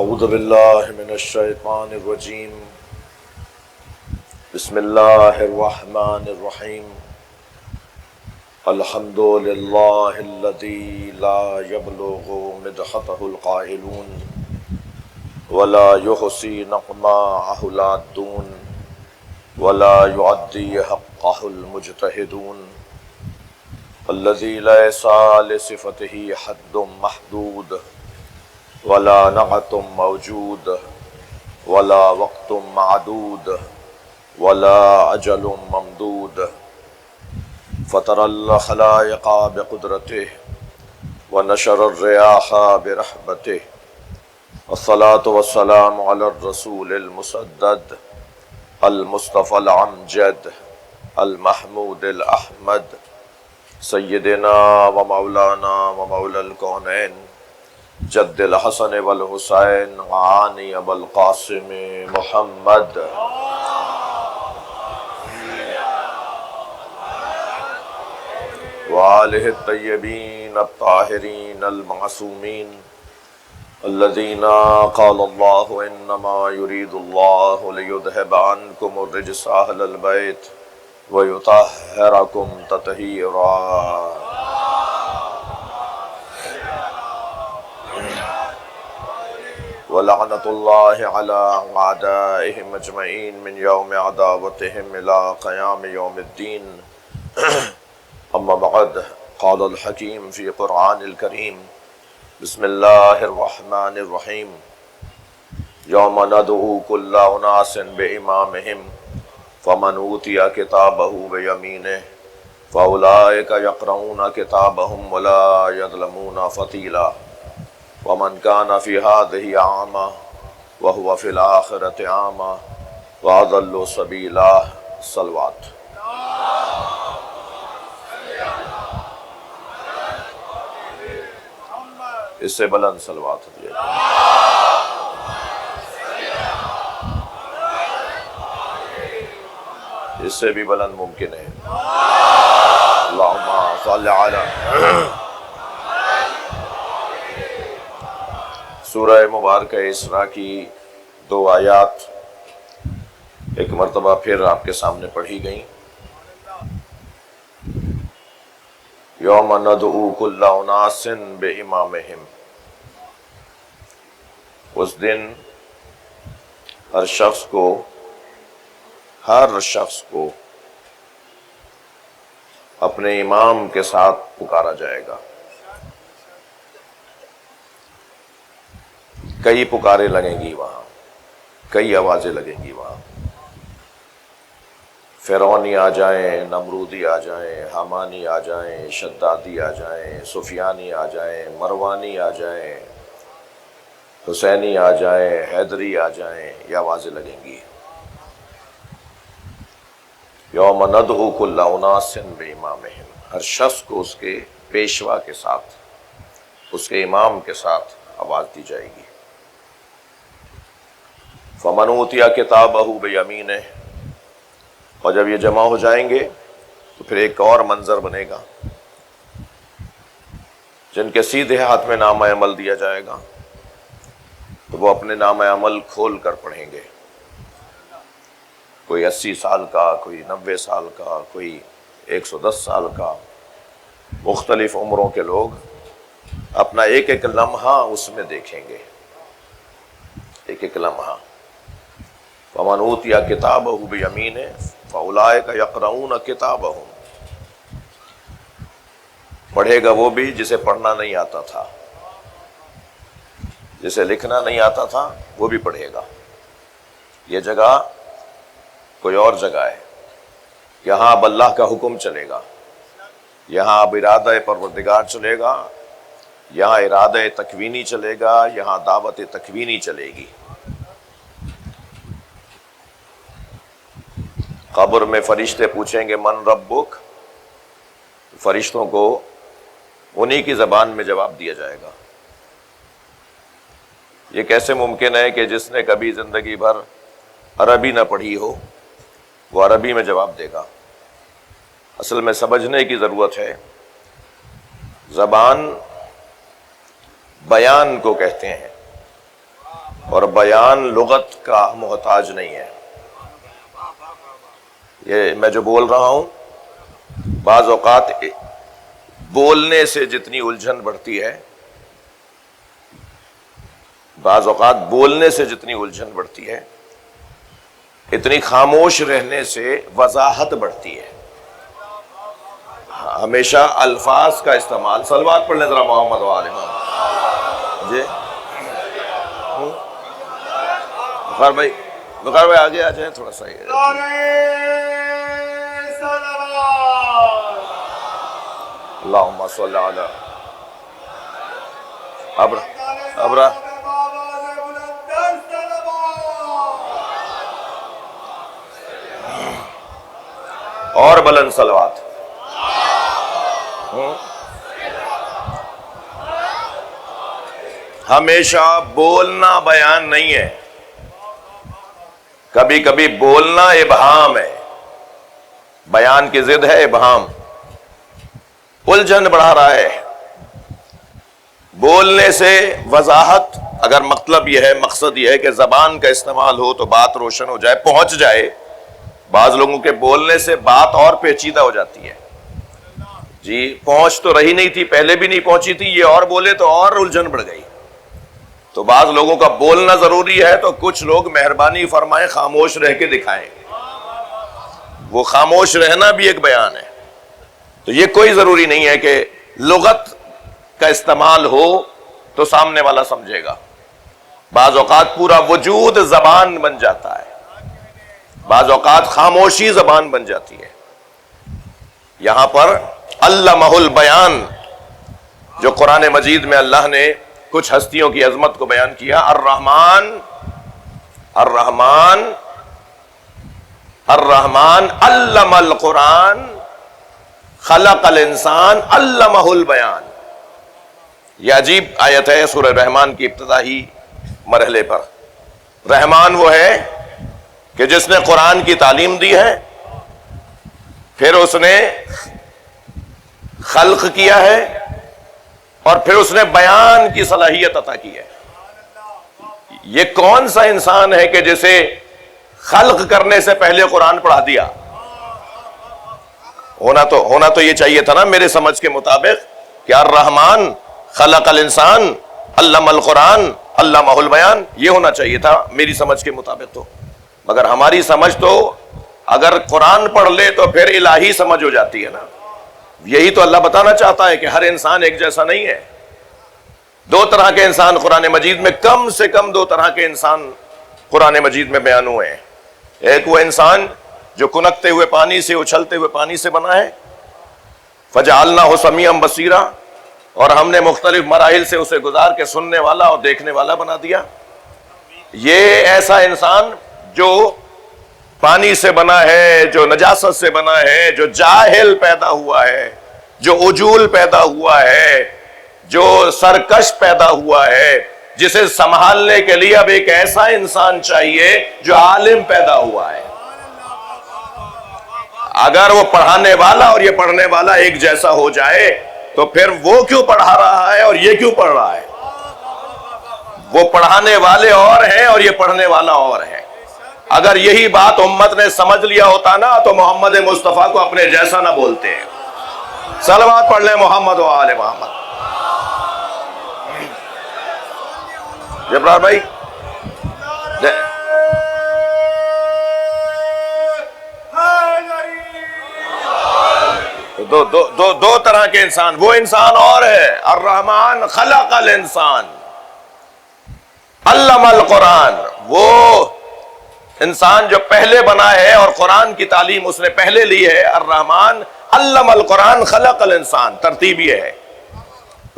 اعوذ باللہ من الشیطان الرجیم بسم اللہ الرحمن الرحیم الحمد للہ الذی لا یبلغ مدحتہ القائلون ولا یحصی نقماءہ العادون ولا یعدی حقہ المجتہدون الذی لیس لصفتہ حد محدود ولا نعت موجود ولا وقت معدود ولا اجل ممدود فطر الخلائق بقدرته ونشر الرياح برحمته والصلاة والسلام على الرسول المسدد المصطفى الامجد المحمود الاحمد سیدنا ومولانا ومولا الکونین جد الحسن والحسین عانی ابو القاسم محمد وآلہ الطیبین الطاہرین المعصومین الذین قال اللہ انما یرید اللہ لیذہب عنکم الرجس اہل البیت ویطہرکم تطہیرا وَلَعْنَةُ اللَّهِ عَلَىٰ أَعْدَائِهِمْ أَجْمَعِينَ مِنْ يَوْمِ عَدَاوَتِهِمْ إِلَىٰ قِيَامِ يَوْمِ الدِّينِ أَمَّا بَعْدُ قَالَ الْحَكِيمُ فِي قُرْآنِ الْكَرِيمِ بسم اللَّهِ الرَّحْمَٰنِ الرَّحِيمِ يَوْمَ نَدْعُو كُلَّ أُنَاسٍ بِإِمَامِهِمْ فَمَنْ أُوتِيَ كِتَابَهُ بِيَمِينِهِ فَأُولَٰئِكَ يَقْرَءُونَ كِتَابَهُمْ وَلَا يَظْلَمُونَ فَتِيلًا ومن كان في هذه أعمى وهو في الآخرة أعمى وأضل سبيلا صلوات اس سے بلند صلوات دیجیے اس سے بھی بلند ممکن ہے اللہم صل علی سورہ مبارکہ اسراء کی 2 آیات ایک مرتبہ پھر آپ کے سامنے پڑھی گئیں۔ یوم ندعو کل اناس بامامہم، اس دن ہر شخص کو اپنے امام کے ساتھ پکارا جائے گا۔ کئی پکاریں لگیں گی وہاں، کئی آوازیں لگیں گی وہاں، فرعونی آ جائیں، نمرودی آ جائیں، حامانی آ جائیں، شدادی آ جائیں، سفیانی آ جائیں، مروانی آ جائیں، حسینی آ جائیں، حیدری آ جائیں، یہ آوازیں لگیں گی۔ یوم ندعو کل اناس بامامہم، ہر شخص کو اس کے پیشوا کے ساتھ، اس کے امام کے ساتھ آواز دی جائے گی۔ فمن اوتی کتابہ بیمینہ، اور جب یہ جمع ہو جائیں گے تو پھر ایک اور منظر بنے گا، جن کے سیدھے ہاتھ میں نامہ عمل دیا جائے گا تو وہ اپنے نامہ عمل کھول کر پڑھیں گے۔ کوئی 80 سال کا، کوئی 90 سال کا، کوئی 110 سال کا، مختلف عمروں کے لوگ اپنا ایک ایک لمحہ اس میں دیکھیں گے، ایک ایک لمحہ۔ فمن اوتی کتابہ بیمینہ فاولئک یقرؤون کتابہم، پڑھے گا وہ بھی جسے پڑھنا نہیں آتا تھا، جسے لکھنا نہیں آتا تھا وہ بھی پڑھے گا۔ یہ جگہ کوئی اور جگہ ہے، یہاں اب اللہ کا حکم چلے گا، یہاں اب ارادہ پروردگار چلے گا، یہاں ارادہ تکوینی چلے گا، یہاں دعوت تکوینی چلے گی۔ قبر میں فرشتے پوچھیں گے من ربک، فرشتوں کو انہی کی زبان میں جواب دیا جائے گا۔ یہ کیسے ممکن ہے کہ جس نے کبھی زندگی بھر عربی نہ پڑھی ہو وہ عربی میں جواب دے گا؟ اصل میں سمجھنے کی ضرورت ہے۔ زبان بیان کو کہتے ہیں، اور بیان لغت کا محتاج نہیں ہے. یہ میں جو بول رہا ہوں بعض اوقات بولنے سے جتنی الجھن بڑھتی ہے، بعض اوقات بولنے سے جتنی الجھن بڑھتی ہے اتنی خاموش رہنے سے وضاحت بڑھتی ہے. ہمیشہ الفاظ کا استعمال. صلوات پڑھ لیں ذرا محمد و آل محمد. جی بخار بھائی آگے آ جائیں تھوڑا سا. اللہم صلی علی ابرا اور بلند صلوات. ہمیشہ بولنا بیان نہیں ہے، کبھی کبھی بولنا ابہام ہے. بیان کی ضد ہے ابہام. الجھن بڑھا رہا ہے. بولنے سے وضاحت، اگر مطلب یہ ہے، مقصد یہ ہے کہ زبان کا استعمال ہو تو بات روشن ہو جائے، پہنچ جائے. بعض لوگوں کے بولنے سے بات اور پیچیدہ ہو جاتی ہے. جی پہنچ تو رہی نہیں تھی، پہلے بھی نہیں پہنچی تھی، یہ اور بولے تو اور الجھن بڑھ گئی. تو بعض لوگوں کا بولنا ضروری ہے، تو کچھ لوگ مہربانی فرمائیں خاموش رہ کے دکھائیں. وہ خاموش رہنا بھی ایک بیان ہے. تو یہ کوئی ضروری نہیں ہے کہ لغت کا استعمال ہو تو سامنے والا سمجھے گا. بعض اوقات پورا وجود زبان بن جاتا ہے، بعض اوقات خاموشی زبان بن جاتی ہے. یہاں پر علمہ البیان، جو قرآن مجید میں اللہ نے کچھ ہستیوں کی عظمت کو بیان کیا. الرحمن علم القرآن خلق الانسان علمہ البیان. یہ عجیب آیت ہے سورہ رحمان کی ابتدائی مرحلے پر. رحمان وہ ہے کہ جس نے قرآن کی تعلیم دی ہے، پھر اس نے خلق کیا ہے، اور پھر اس نے بیان کی صلاحیت عطا کی ہے. یہ کون سا انسان ہے کہ جسے خلق کرنے سے پہلے قرآن پڑھا دیا؟ ہونا تو یہ چاہیے تھا نا میرے سمجھ کے مطابق کہ الرحمن خلق الانسان علم القرآن علمہ البیان. یہ ہونا چاہیے تھا میری سمجھ کے مطابق. تو مگر ہماری سمجھ تو اگر قرآن پڑھ لے تو پھر الہی سمجھ ہو جاتی ہے نا. یہی تو اللہ بتانا چاہتا ہے کہ ہر انسان ایک جیسا نہیں ہے. دو طرح کے انسان قرآن مجید میں، کم سے کم دو طرح کے انسان قرآن مجید میں بیان ہوئے ہیں. ایک وہ انسان جو کنکتے ہوئے پانی سے، اچھلتے ہوئے پانی سے بنا ہے، فجعلناہ سمیعا بصیرا، اور ہم نے مختلف مراحل سے اسے گزار کے سننے والا اور دیکھنے والا بنا دیا. یہ ایسا انسان جو پانی سے بنا ہے، جو نجاست سے بنا ہے، جو جاہل پیدا ہوا ہے، جو عجول پیدا ہوا ہے، جو سرکش پیدا ہوا ہے، جسے سنبھالنے کے لیے اب ایک ایسا انسان چاہیے جو عالم پیدا ہوا ہے. اگر وہ پڑھانے والا اور یہ پڑھنے والا ایک جیسا ہو جائے تو پھر وہ کیوں پڑھا رہا ہے اور یہ کیوں پڑھ رہا ہے؟ وہ پڑھانے والے اور ہیں اور یہ پڑھنے والا اور ہے. اگر یہی بات امت نے سمجھ لیا ہوتا نا تو محمد مصطفیٰ کو اپنے جیسا نہ بولتے ہیں. صلوات پڑھ لیں محمد و آل محمد. جبرائیل بھائی دو طرح کے انسان. وہ انسان اور ہے الرحمن خلق الانسان علم القرآن. وہ انسان جو پہلے بنا ہے اور قرآن کی تعلیم اس نے پہلے لی ہے. الرحمن علم القرآن خلق الانسان. ترتیب یہ ہے.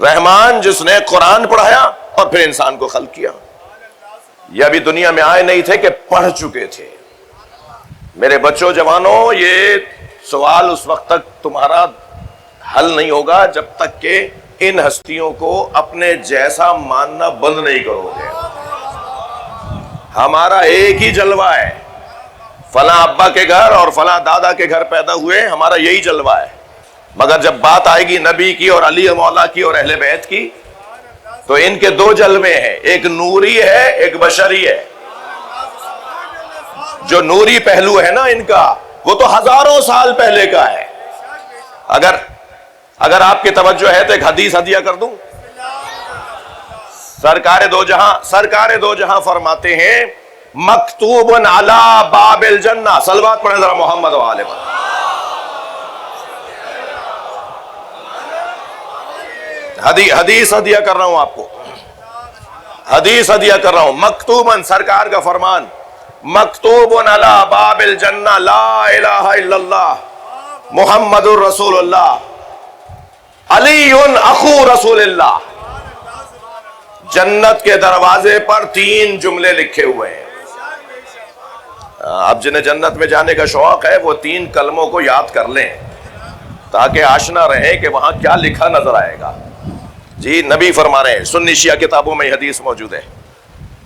رحمان جس نے قرآن پڑھایا اور پھر انسان کو خلق کیا. یہ ابھی دنیا میں آئے نہیں تھے کہ پڑھ چکے تھے. میرے بچوں جوانوں، یہ سوال اس وقت تک تمہارا حل نہیں ہوگا جب تک کہ ان ہستیوں کو اپنے جیسا ماننا بند نہیں کرو گے. ہمارا ایک ہی جلوہ ہے. فلاں ابا کے گھر اور فلاں دادا کے گھر پیدا ہوئے، ہمارا یہی جلوہ ہے. مگر جب بات آئے گی نبی کی اور علی مولا کی اور اہل بیت کی تو ان کے دو جلوے ہیں، ایک نوری ہے ایک بشری ہے۔ جو نوری پہلو ہے نا ان کا، وہ تو ہزاروں سال پہلے کا ہے۔ اگر آپ کی توجہ ہے تو ایک حدیث ہدیہ کر دوں۔ سرکار دو جہاں فرماتے ہیں مکتوب علی باب الجنہ، صلوات پڑھیں ذرا محمد و آل محمد۔ حدیث ہدیہ کر رہا ہوں آپ کو، حدیث ہدیہ کر رہا ہوں۔ مکتوباً، سرکار کا فرمان، مکتوب علی باب الجنہ لا الہ الا اللہ محمد الرسول اللہ علی اخو رسول اللہ۔ جنت کے دروازے پر 3 جملے لکھے ہوئے ہیں۔ اب جنہیں جنت میں جانے کا شوق ہے وہ 3 کلموں کو یاد کر لیں تاکہ آشنا رہے کہ وہاں کیا لکھا نظر آئے گا۔ جی نبی فرما رہے ہیں، سنی شیعہ کتابوں میں یہ حدیث موجود ہے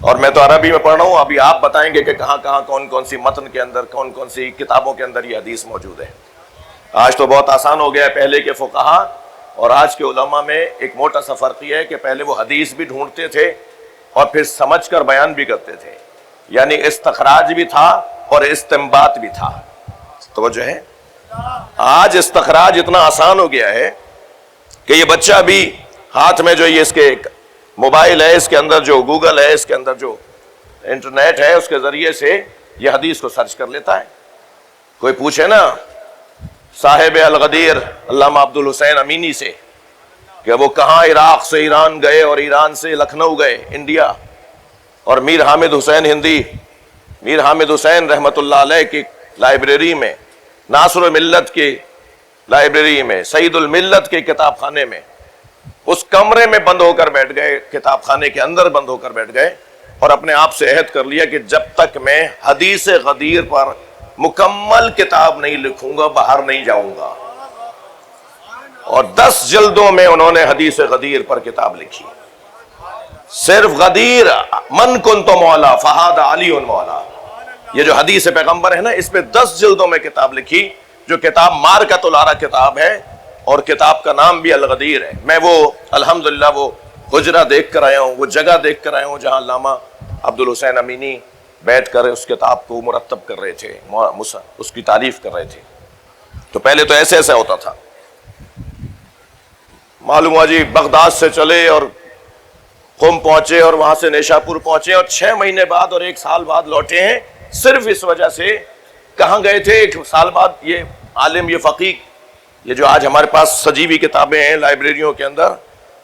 اور میں تو عربی میں پڑھ رہا ہوں، ابھی آپ بتائیں گے کہ کہاں کہاں کون سی متن کے اندر، کون سی کتابوں کے اندر یہ حدیث موجود ہے۔ آج تو بہت آسان ہو گیا ہے، پہلے کے فقہا اور آج کے علماء میں ایک موٹا سا فرق یہ ہے کہ پہلے وہ حدیث بھی ڈھونڈتے تھے اور پھر سمجھ کر بیان بھی کرتے تھے، یعنی استخراج بھی تھا اور استنباط بھی تھا۔ توجہ ہے، آج استخراج اتنا آسان ہو گیا ہے کہ یہ بچہ بھی ہاتھ میں جو یہ اس کے موبائل ہے، اس کے اندر جو گوگل ہے، اس کے اندر جو انٹرنیٹ ہے، اس کے ذریعے سے یہ حدیث کو سرچ کر لیتا ہے۔ کوئی پوچھے نا صاحب الغدیر علامہ عبد الحسین امینی سے کہ وہ کہاں عراق سے ایران گئے اور ایران سے لکھنؤ گئے انڈیا، اور میر حامد حسین رحمت اللہ علیہ کی لائبریری میں، ناصر الملت کی لائبریری میں، سعید الملت کے کتاب خانے میں، اس کمرے میں بند ہو کر بیٹھ گئے، کتاب خانے کے اندر بند ہو کر بیٹھ گئے اور اپنے آپ سے عہد کر لیا کہ جب تک میں حدیث غدیر پر مکمل کتاب نہیں لکھوں گا باہر نہیں جاؤں گا۔ اور 10 جلدوں میں انہوں نے حدیث غدیر پر کتاب لکھی۔ صرف غدیر، من کنت مولا فہاد علی مولا، یہ جو حدیث پیغمبر ہے نا، اس پہ 10 جلدوں میں کتاب لکھی، جو کتاب مارکۃ الارا کتاب ہے اور کتاب کا نام بھی الغدیر ہے۔ میں وہ الحمدللہ وہ حجرہ دیکھ کر آیا ہوں، وہ جگہ دیکھ کر آیا ہوں جہاں علامہ عبد الحسین امینی بیٹھ کر اس کتاب کو مرتب کر رہے تھے، اس کی تعریف کر رہے تھے۔ تو پہلے تو ایسے ہوتا تھا، معلوم ہوا جی بغداد سے چلے اور قم پہنچے اور وہاں سے نیشاپور پہنچے اور 6 مہینے بعد اور 1 سال بعد لوٹے ہیں، صرف اس وجہ سے کہاں گئے تھے 1 سال بعد۔ یہ عالم، یہ فقیہ، یہ جو آج ہمارے پاس سجی ہوئی کتابیں ہیں لائبریریوں کے اندر،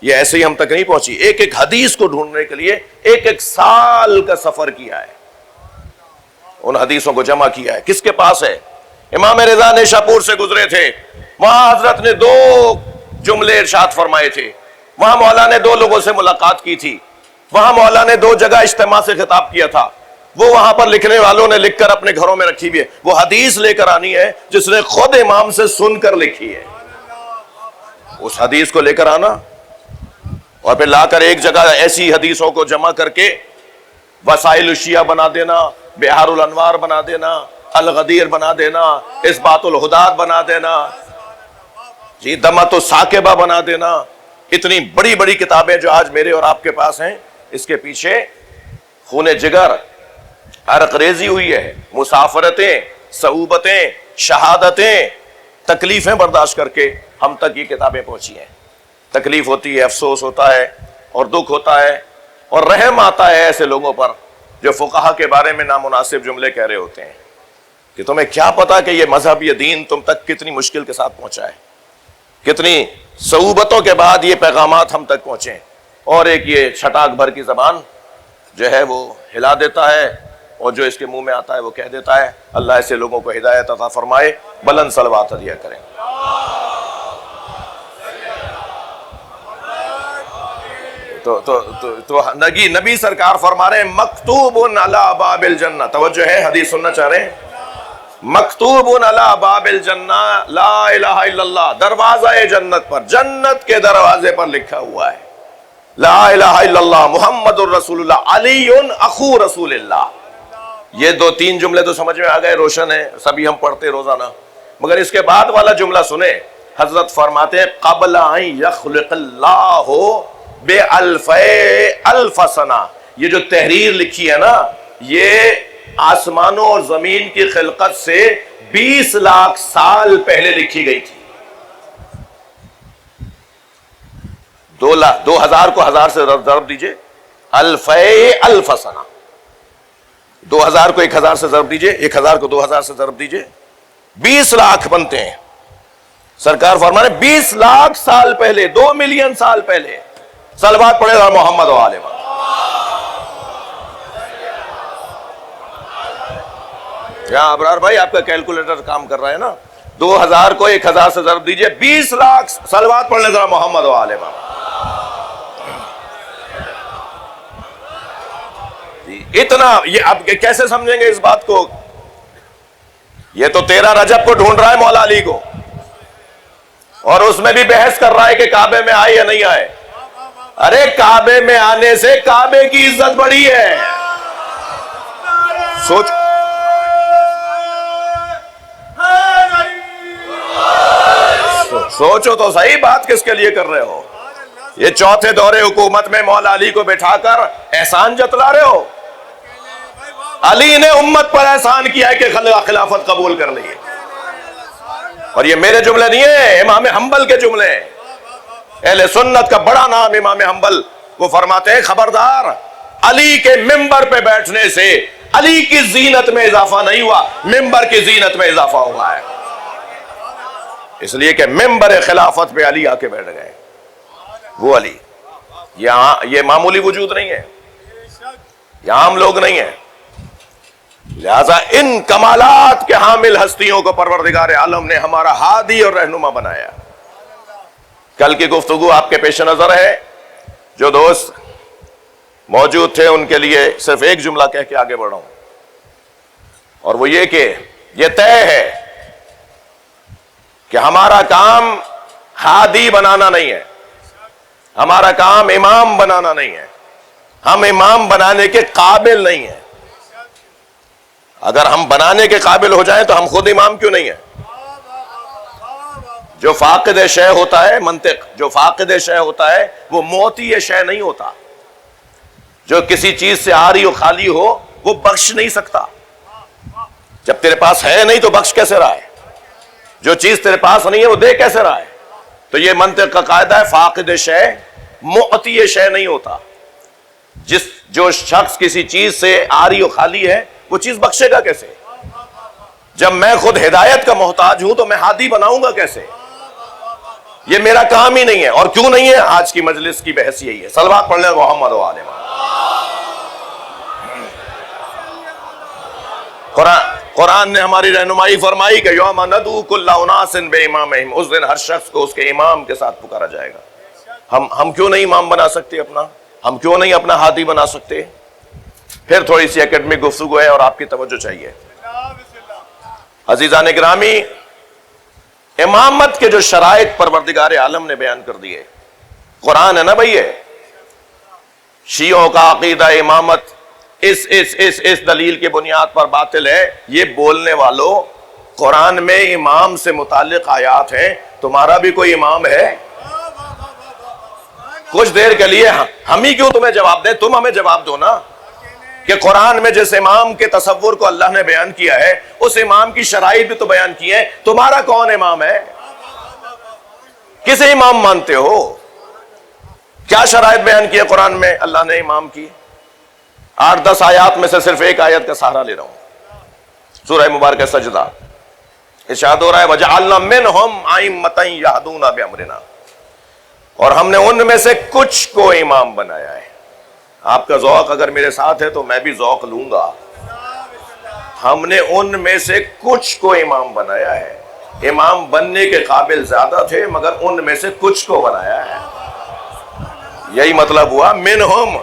یہ ایسے ہی ہم تک نہیں پہنچی۔ ایک حدیث کو ڈھونڈنے کے لیے 1 سال کا سفر کیا ہے، ان حدیثوں کو جمع کیا ہے۔ کس کے پاس ہے؟ امام رضا نیشاپور سے گزرے تھے، وہاں حضرت نے 2 جملے ارشاد فرمائے تھے، وہاں مولا نے 2 لوگوں سے ملاقات کی تھی، وہاں مولا نے 2 جگہ اجتماع سے خطاب کیا تھا، وہ وہاں پر لکھنے والوں نے لکھ کر اپنے گھروں میں رکھی ہوئی ہے۔ وہ حدیث لے کر آنی ہے جس نے خود امام سے سن کر لکھی ہے، اس حدیث کو لے کر آنا اور پھر لا کر ایک جگہ ایسی حدیثوں کو جمع کر کے وسائل الشیعہ بنا دینا، بہار الانوار بنا دینا، الغدیر بنا دینا، اثبات الہدات بنا دینا، جی دمت الثاقبہ بنا دینا۔ اتنی بڑی بڑی کتابیں جو آج میرے اور آپ کے پاس ہیں، اس کے پیچھے خون جگر، عرق ریزی ہوئی ہے، مسافرتیں، صعوبتیں، شہادتیں، تکلیفیں برداشت کر کے ہم تک یہ کتابیں پہنچی ہیں۔ تکلیف ہوتی ہے، افسوس ہوتا ہے اور دکھ ہوتا ہے اور رحم آتا ہے ایسے لوگوں پر جو فقہا کے بارے میں نامناسب جملے کہہ رہے ہوتے ہیں کہ تمہیں کیا پتا کہ یہ مذہب، یہ دین تم تک کتنی مشکل کے ساتھ پہنچا ہے، کتنی صعوبتوں کے بعد یہ پیغامات ہم تک پہنچے، اور ایک یہ چھٹاک بھر کی زبان جو ہے وہ ہلا دیتا ہے اور جو اس کے منہ میں آتا ہے وہ کہہ دیتا ہے۔ اللہ ایسے لوگوں کو ہدایت عطا فرمائے، بلند صلوات عطیہ کریں۔ تو نبی سرکار فرما رہے ہیں مکتوب علی باب الجنہ، توجہ ہے، حدیث سننا چاہ رہے ہیں، مکتوب علی باب الجنہ لا الہ الا اللہ، دروازہ جنت پر، جنت کے دروازے پر لکھا ہوا ہے لا الہ الا اللہ محمد الرسول اللہ علی اخو رسول اللہ۔ یہ 2-3 جملے تو سمجھ میں آ گئے، روشن ہے، سبھی ہم پڑھتے روزانہ، مگر اس کے بعد والا جملہ سنیں، حضرت فرماتے ہیں قبل ان یخلق اللہ بے الف سنہ. یہ جو تحریر لکھی ہے نا، یہ آسمانوں اور زمین کی خلقت سے 20 لاکھ سال پہلے لکھی گئی تھی. 2000 کو 1000 سے ضرب دیجئے، الف سنہ. 2000 کو 1000 سے ضرب دیجئے، 1000 کو 2000 سے ضرب دیجئے، 20 لاکھ بنتے ہیں. سرکار فرمانے 20 لاکھ سال پہلے، 2 ملین سال پہلے. صلوات پڑھے گا محمد و آل محمد. یہاں ابرار بھائی آپ کا کیلکولیٹر کام کر رہا ہے نا. 2000 کو 1000 سے ضرب دیجئے، 20 لاکھ. صلوات پڑھنے ذرا محمد و آل محمد. اتنا یہ اب کیسے سمجھیں گے اس بات کو؟ یہ تو 13 رجب کو ڈھونڈ رہا ہے مولا علی کو، اور اس میں بھی بحث کر رہا ہے کہ کعبے میں آئے یا نہیں آئے. ارے کعبے میں آنے سے کعبے کی عزت بڑی ہے. سوچو تو صحیح، بات کس کے لیے کر رہے ہو؟ یہ چوتھے دور حکومت میں مولا علی کو بٹھا کر احسان جتلا رہے ہو. علی نے امت پر احسان کیا ہے کہ خلافت قبول کر لی. اور یہ میرے جملے نہیں ہیں، امام حنبل کے جملے ہیں. اہل سنت کا بڑا نام امام حنبل، وہ فرماتے ہیں خبردار، علی کے ممبر پہ بیٹھنے سے علی کی زینت میں اضافہ نہیں ہوا، ممبر کی زینت میں اضافہ ہوا ہے. اس لیے کہ ممبر خلافت پہ علی آ کے بیٹھ گئے. وہ علی یہ معمولی وجود نہیں ہے، یہ عام لوگ نہیں ہیں. لہذا ان کمالات کے حامل ہستیوں کو پروردگار عالم نے ہمارا ہادی اور رہنما بنایا. کل کی گفتگو آپ کے پیش نظر ہے. جو دوست موجود تھے ان کے لیے صرف ایک جملہ کہہ کے آگے بڑھا ہوں، اور وہ یہ کہ یہ طے ہے کہ ہمارا کام ہادی بنانا نہیں ہے، ہمارا کام امام بنانا نہیں ہے. ہم امام بنانے کے قابل نہیں ہیں. اگر ہم بنانے کے قابل ہو جائیں تو ہم خود امام کیوں نہیں ہیں؟ جو فاقد شے ہوتا ہے، منطق، جو فاقد شے ہوتا ہے وہ موتی شے نہیں ہوتا. جو کسی چیز سے عاری و خالی ہو وہ بخش نہیں سکتا. جب تیرے پاس ہے نہیں تو بخش کیسے رہا ہے؟ جو چیز تیرے پاس نہیں ہے وہ دے کیسے رہا ہے؟ تو یہ منطق کا قاعدہ ہے، فاقد شے معطی شے نہیں ہوتا. جو شخص کسی چیز سے عاری و خالی ہے وہ چیز بخشے گا کیسے؟ جب میں خود ہدایت کا محتاج ہوں تو میں ہادی بناؤں گا کیسے؟ یہ میرا کام ہی نہیں ہے. اور کیوں نہیں ہے؟ آج کی مجلس کی بحث یہی ہے. صلوات پڑھ لیں محمد و آل محمد. قرآن نے ہماری رہنمائی فرمائی کہ یوم ندعو کل اناس بامامہم، اس دن ہر شخص کو اس کے امام کے ساتھ پکارا جائے گا. ہم کیوں نہیں امام بنا سکتے اپنا؟ ہم کیوں نہیں اپنا ہادی بنا سکتے؟ پھر تھوڑی سی اکیڈمک گفتگو ہے اور آپ کی توجہ چاہیے. عزیزان گرامی، امامت کے جو شرائط پروردگار عالم نے بیان کر دیے، قرآن ہے نا بھئی. یہ شیعوں کا عقیدہ امامت اس دلیل کی بنیاد پر باطل ہے. یہ بولنے والوں، قرآن میں امام سے متعلق آیات ہیں، تمہارا بھی کوئی امام ہے؟ کچھ دیر کے لیے ہم ہی کیوں تمہیں جواب دیں؟ تم ہمیں جواب دو نا کہ قرآن میں جس امام کے تصور کو اللہ نے بیان کیا ہے اس امام کی شرائط بھی تو بیان کی ہے. تمہارا کون امام ہے؟ کسے امام مانتے ہو؟ کیا شرائط بیان کی ہے قرآن میں اللہ نے امام کی؟ 8-10 آیات میں سے صرف ایک آیت کا سہارا لے رہا ہوں. سورہ مبارکہ سجدہ، ارشاد ہو رہا ہے وَجَعَلْنَا مِنْهُمْ أَئِمَّةً يَهْدُونَ بِأَمْرِنَا، اور ہم نے ان میں سے کچھ کو امام بنایا ہے. آپ کا ذوق اگر میرے ساتھ ہے تو میں بھی ذوق لوں گا. ہم نے ان میں سے کچھ کو امام بنایا ہے. امام بننے کے قابل زیادہ تھے مگر ان میں سے کچھ کو بنایا ہے. یہی مطلب ہوا منہم.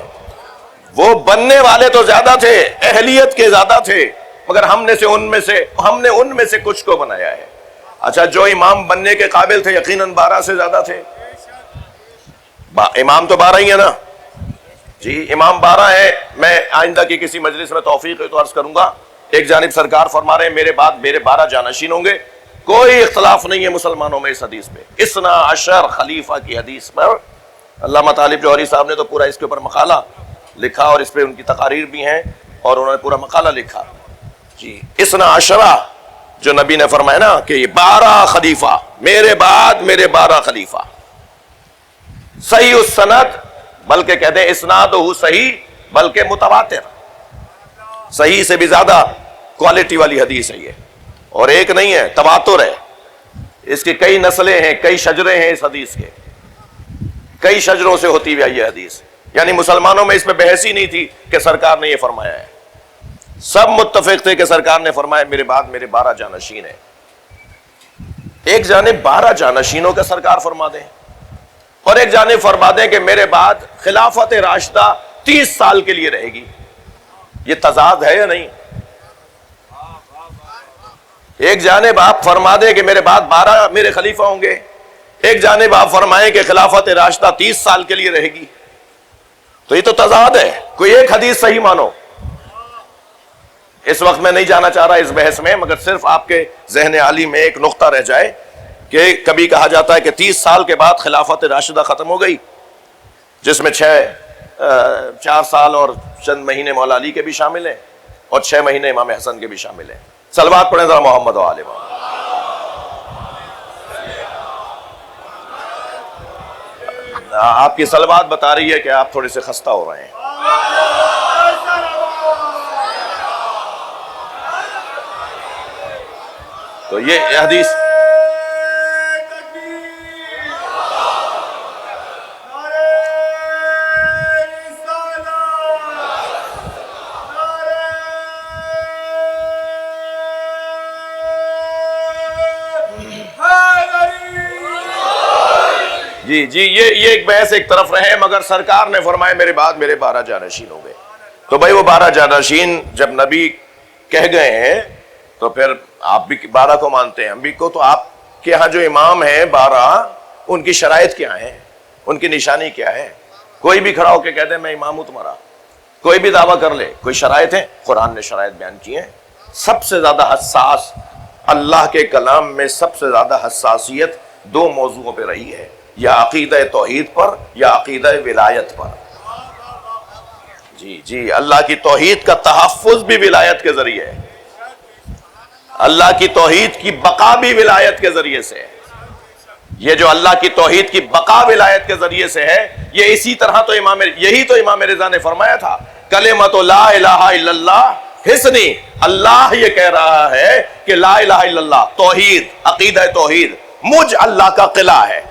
وہ بننے والے تو زیادہ تھے، اہلیت کے زیادہ تھے، مگر ہم نے ان میں سے کچھ کو بنایا ہے. اچھا، جو امام بننے کے قابل تھے یقیناً 12 سے زیادہ تھے. امام تو 12 ہی ہے نا جی، امام 12 ہے. میں آئندہ کی کسی مجلس میں توفیق ہے تو عرض کروں گا. ایک جانب سرکار فرما رہے ہیں میرے بعد میرے 12 جانشین ہوں گے. کوئی اختلاف نہیں ہے مسلمانوں میں اس حدیث پہ. 12 خلیفہ کی حدیث پر علامہ طالب جوہری صاحب نے تو پورا اس کے اوپر مقالہ لکھا اور اس پہ ان کی تقاریر بھی ہیں اور انہوں نے پورا مقالہ لکھا جی. اثنا عشرہ جو نبی نے فرمایا نا کہ یہ 12 خلیفہ میرے بعد، میرے 12 خلیفہ، صحیح السند، بلکہ کہتے ہیں اسناد ہو صحیح بلکہ متواتر، صحیح سے بھی زیادہ کوالٹی والی حدیث ہے یہ، اور ایک نہیں ہے، تواتر ہے. اس کی کئی نسلیں ہیں، کئی شجرے ہیں اس حدیث کے، کئی شجروں سے ہوتی ہوئی یہ حدیث. یعنی مسلمانوں میں اس پہ بحث ہی نہیں تھی کہ سرکار نے یہ فرمایا ہے، سب متفق تھے کہ سرکار نے فرمایا میرے بعد میرے 12 جانشین ہیں. ایک جانب 12 جانشینوں کا سرکار فرما دیں اور ایک جانب فرما دیں کہ میرے بعد خلافت راشدہ 30 سال کے لیے رہے گی. یہ تضاد ہے یا نہیں؟ ایک جانب آپ فرما دیں کہ میرے بعد 12 میرے خلیفہ ہوں گے، ایک جانب آپ فرمائیں کہ خلافت راشدہ 30 سال کے لیے رہے گی، تو یہ تو تضاد ہے. کوئی ایک حدیث صحیح مانو. اس وقت میں نہیں جانا چاہ رہا اس بحث میں، مگر صرف آپ کے ذہن عالی میں ایک نقطہ رہ جائے کہ کبھی کہا جاتا ہے کہ 30 سال کے بعد خلافت راشدہ ختم ہو گئی، جس میں 4 سال اور چند مہینے مولا علی کے بھی شامل ہیں اور 6 مہینے امام حسن کے بھی شامل ہیں. صلوات پڑھیں ذرا محمد و آل محمد. آپ کی صلوات بتا رہی ہے کہ آپ تھوڑے سے خستہ ہو رہے ہیں. تو یہ حدیث جی یہ ایک بحث ایک طرف رہے، مگر سرکار نے فرمایا میرے بعد میرے 12 جانشین ہو گئے. تو بھائی وہ 12 جانشین جب نبی کہہ گئے ہیں تو پھر آپ بھی 12 کو مانتے ہیں، ہم بھی کو. تو آپ کے ہاں جو امام ہیں 12، ان کی شرائط کیا ہیں، ان کی نشانی کیا ہے؟ کوئی بھی کھڑا ہو کے کہہ دے میں امام ہوں تمہارا، کوئی بھی دعویٰ کر لے. کوئی شرائط ہے؟ قرآن نے شرائط بیان کی ہیں. سب سے زیادہ حساس، اللہ کے کلام میں سب سے زیادہ حساسیت 2 موضوعوں پہ رہی ہے، یا عقیدہ توحید پر یا عقیدہ ولایت پر. جی اللہ کی توحید کا تحفظ بھی ولایت کے ذریعے ہے، اللہ کی توحید کی بقا بھی ولایت کے ذریعے سے ہے. یہ جو اللہ کی توحید کی بقا ولایت کے ذریعے سے ہے، یہ اسی طرح تو یہی تو امام رضا نے فرمایا تھا کلمۃ لا الہ الا اللہ حسنی. اللہ یہ کہہ رہا ہے کہ لا الہ الا اللہ توحید، عقیدہ توحید مجھ اللہ کا قلعہ ہے.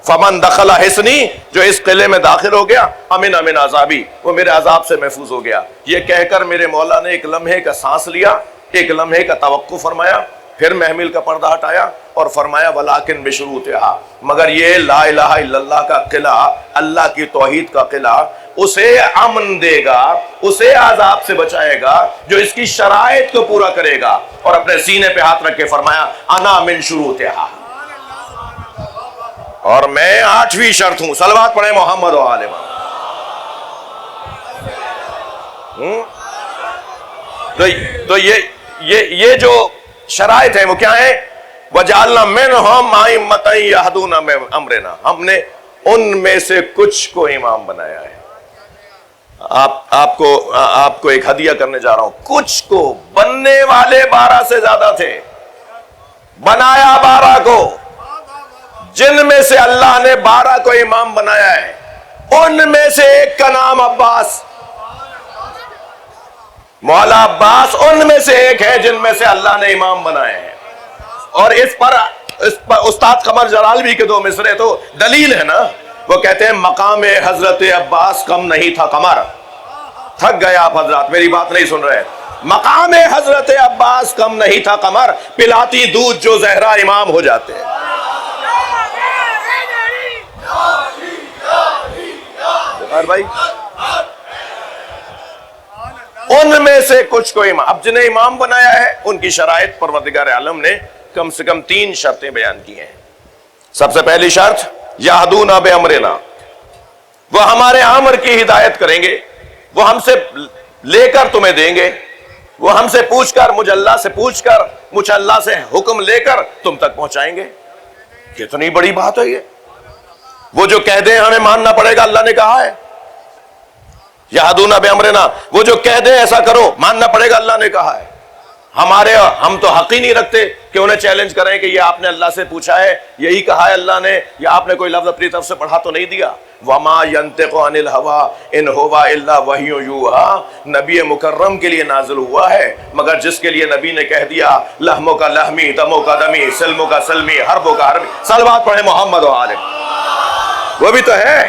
فمن دخل حسنی، جو اس قلعے میں داخل ہو گیا، امن عذابی، وہ میرے عذاب سے محفوظ ہو گیا. یہ کہہ کر میرے مولا نے ایک لمحے کا سانس لیا، ایک لمحے کا توقع فرمایا، پھر محمل کا پردہ ہٹایا اور فرمایا ولیکن بشروطہا، مگر یہ لا الہ الا اللہ کا قلعہ، اللہ کی توحید کا قلعہ اسے امن دے گا، اسے عذاب سے بچائے گا جو اس کی شرائط کو پورا کرے گا. اور اپنے سینے پہ ہاتھ رکھ کے فرمایا انا من شروطہا، اور میں 8ویں شرط ہوں. صلوات پڑھیں محمد و آل محمد. تو یہ جو شرائط ہیں وہ کیا ہیں؟ وَجَعَلْنَا مِنْهُمْ أَئِمَّةً يَهْدُونَ بِأَمْرِنَا، ہم نے ان میں سے کچھ کو امام بنایا ہے. آپ کو ایک ہدیہ کرنے جا رہا ہوں. کچھ کو، بننے والے 12 سے زیادہ تھے، بنایا 12 کو. جن میں سے اللہ نے 12 کو امام بنایا ہے، ان میں سے ایک کا نام عباس، مولا عباس ان میں سے ایک ہے جن میں سے اللہ نے امام بنائے ہیں. اور اس پر استاد قمر جلالوی کے 2 مصرے تو دلیل ہے نا. وہ کہتے ہیں مقام حضرت عباس کم نہیں تھا قمر. تھک گئے آپ حضرات، میری بات نہیں سن رہے. مقام حضرت عباس کم نہیں تھا قمر، پلاتی دودھ جو زہرا امام ہو جاتے ہیں. بھائی ان میں سے کچھ کو امام، اب جنہیں امام بنایا ہے ان کی شرائط پروردگار عالم نے کم سے کم 3 شرطیں بیان کی ہیں. سب سے پہلی شرط یہدون بامرنا، وہ ہمارے امر کی ہدایت کریں گے، وہ ہم سے لے کر تمہیں دیں گے، وہ ہم سے پوچھ کر، مجھ اللہ سے پوچھ کر، مجھ اللہ سے حکم لے کر تم تک پہنچائیں گے. کتنی بڑی بات ہے یہ. وہ جو کہہ دیں ہمیں ماننا پڑے گا، اللہ نے کہا ہے یہدون بامرنا، وہ جو کہہ دیں ایسا کرو ماننا پڑے گا، اللہ نے کہا ہے۔ ہم تو حق ہی نہیں رکھتے کہ انہیں چیلنج کریں کہ یہ آپ نے اللہ سے پوچھا ہے، یہی کہا ہے اللہ نے، یا آپ نے کوئی لفظ اپنی طرف سے پڑھا تو نہیں دیا۔ وما ينطق عن الهوى ان هو الا وحی یوحی، نبی مکرم کے لیے نازل ہوا ہے، مگر جس کے لیے نبی نے کہہ دیا لحموں کا لحمی، دموں کا دمی، سلموں کا سلمی، حربوں کا حربی۔ صلوات پڑھیں محمد و آلہ، وہ بھی تو ہے،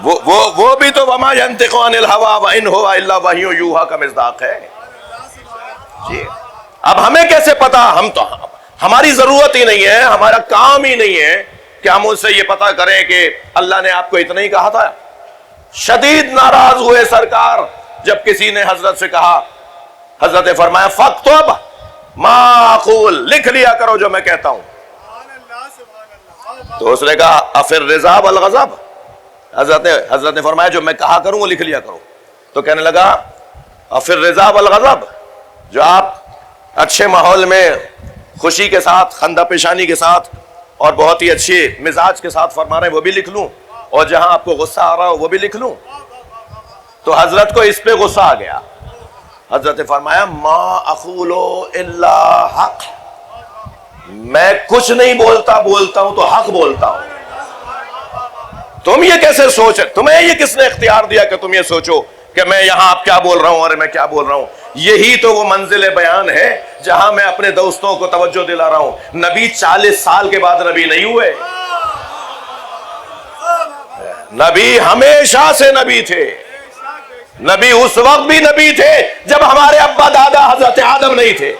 وہ بھی تو وما ينطق عن الهوى وان هو الا وحی یوحی کا مصداق ہے جی۔ اب ہمیں کیسے پتا؟ ہماری ضرورت ہی نہیں ہے، ہمارا کام ہی نہیں ہے کہ ہم ان سے یہ پتا کریں کہ اللہ نے آپ کو اتنا ہی کہا تھا۔ شدید ناراض ہوئے سرکار جب کسی نے حضرت سے کہا، حضرت نے فرمایا فاکتب ما اقول، لکھ لیا کرو جو میں کہتا ہوں۔ تو اس نے کہا افر رضا والغضب، حضرت نے فرمایا جو میں کہا کروں وہ لکھ لیا کرو۔ تو کہنے لگا افر رضا والغضب، جو آپ اچھے ماحول میں خوشی کے ساتھ، خندہ پیشانی کے ساتھ اور بہت ہی اچھے مزاج کے ساتھ فرما رہے ہیں وہ بھی لکھ لوں، اور جہاں آپ کو غصہ آ رہا ہو وہ بھی لکھ لوں۔ تو حضرت کو اس پہ غصہ آ گیا۔ حضرت نے فرمایا ما اقول الا حق، میں کچھ نہیں بولتا ہوں تو حق بولتا ہوں۔ تم یہ کیسے سوچ، تمہیں یہ کس نے اختیار دیا کہ تم یہ سوچو کہ میں یہاں آپ کیا بول رہا ہوں اور میں کیا بول رہا ہوں؟ یہی تو وہ منزل بیان ہے جہاں میں اپنے دوستوں کو توجہ دلا رہا ہوں۔ نبی 40 سال کے بعد نبی نہیں ہوئے، نبی ہمیشہ سے نبی تھے۔ نبی اس وقت بھی نبی تھے جب ہمارے ابا دادا حضرت آدم نہیں تھے۔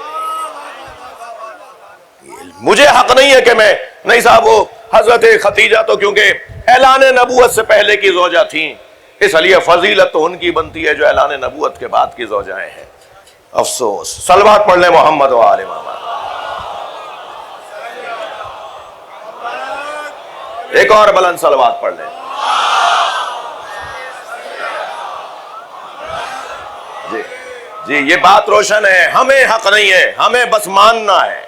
مجھے حق نہیں ہے کہ میں، نہیں صاحب وہ حضرت خدیجہ تو کیونکہ اعلان نبوت سے پہلے کی زوجہ تھیں، اس لیے فضیلت تو ان کی بنتی ہے جو اعلان نبوت کے بعد کی زوجائیں ہیں۔ افسوس۔ صلوات پڑھ لیں محمد و آل محمد۔ ایک اور بلند صلوات پڑھ لیں۔ جی یہ بات روشن ہے، ہمیں حق نہیں ہے، ہمیں بس ماننا ہے۔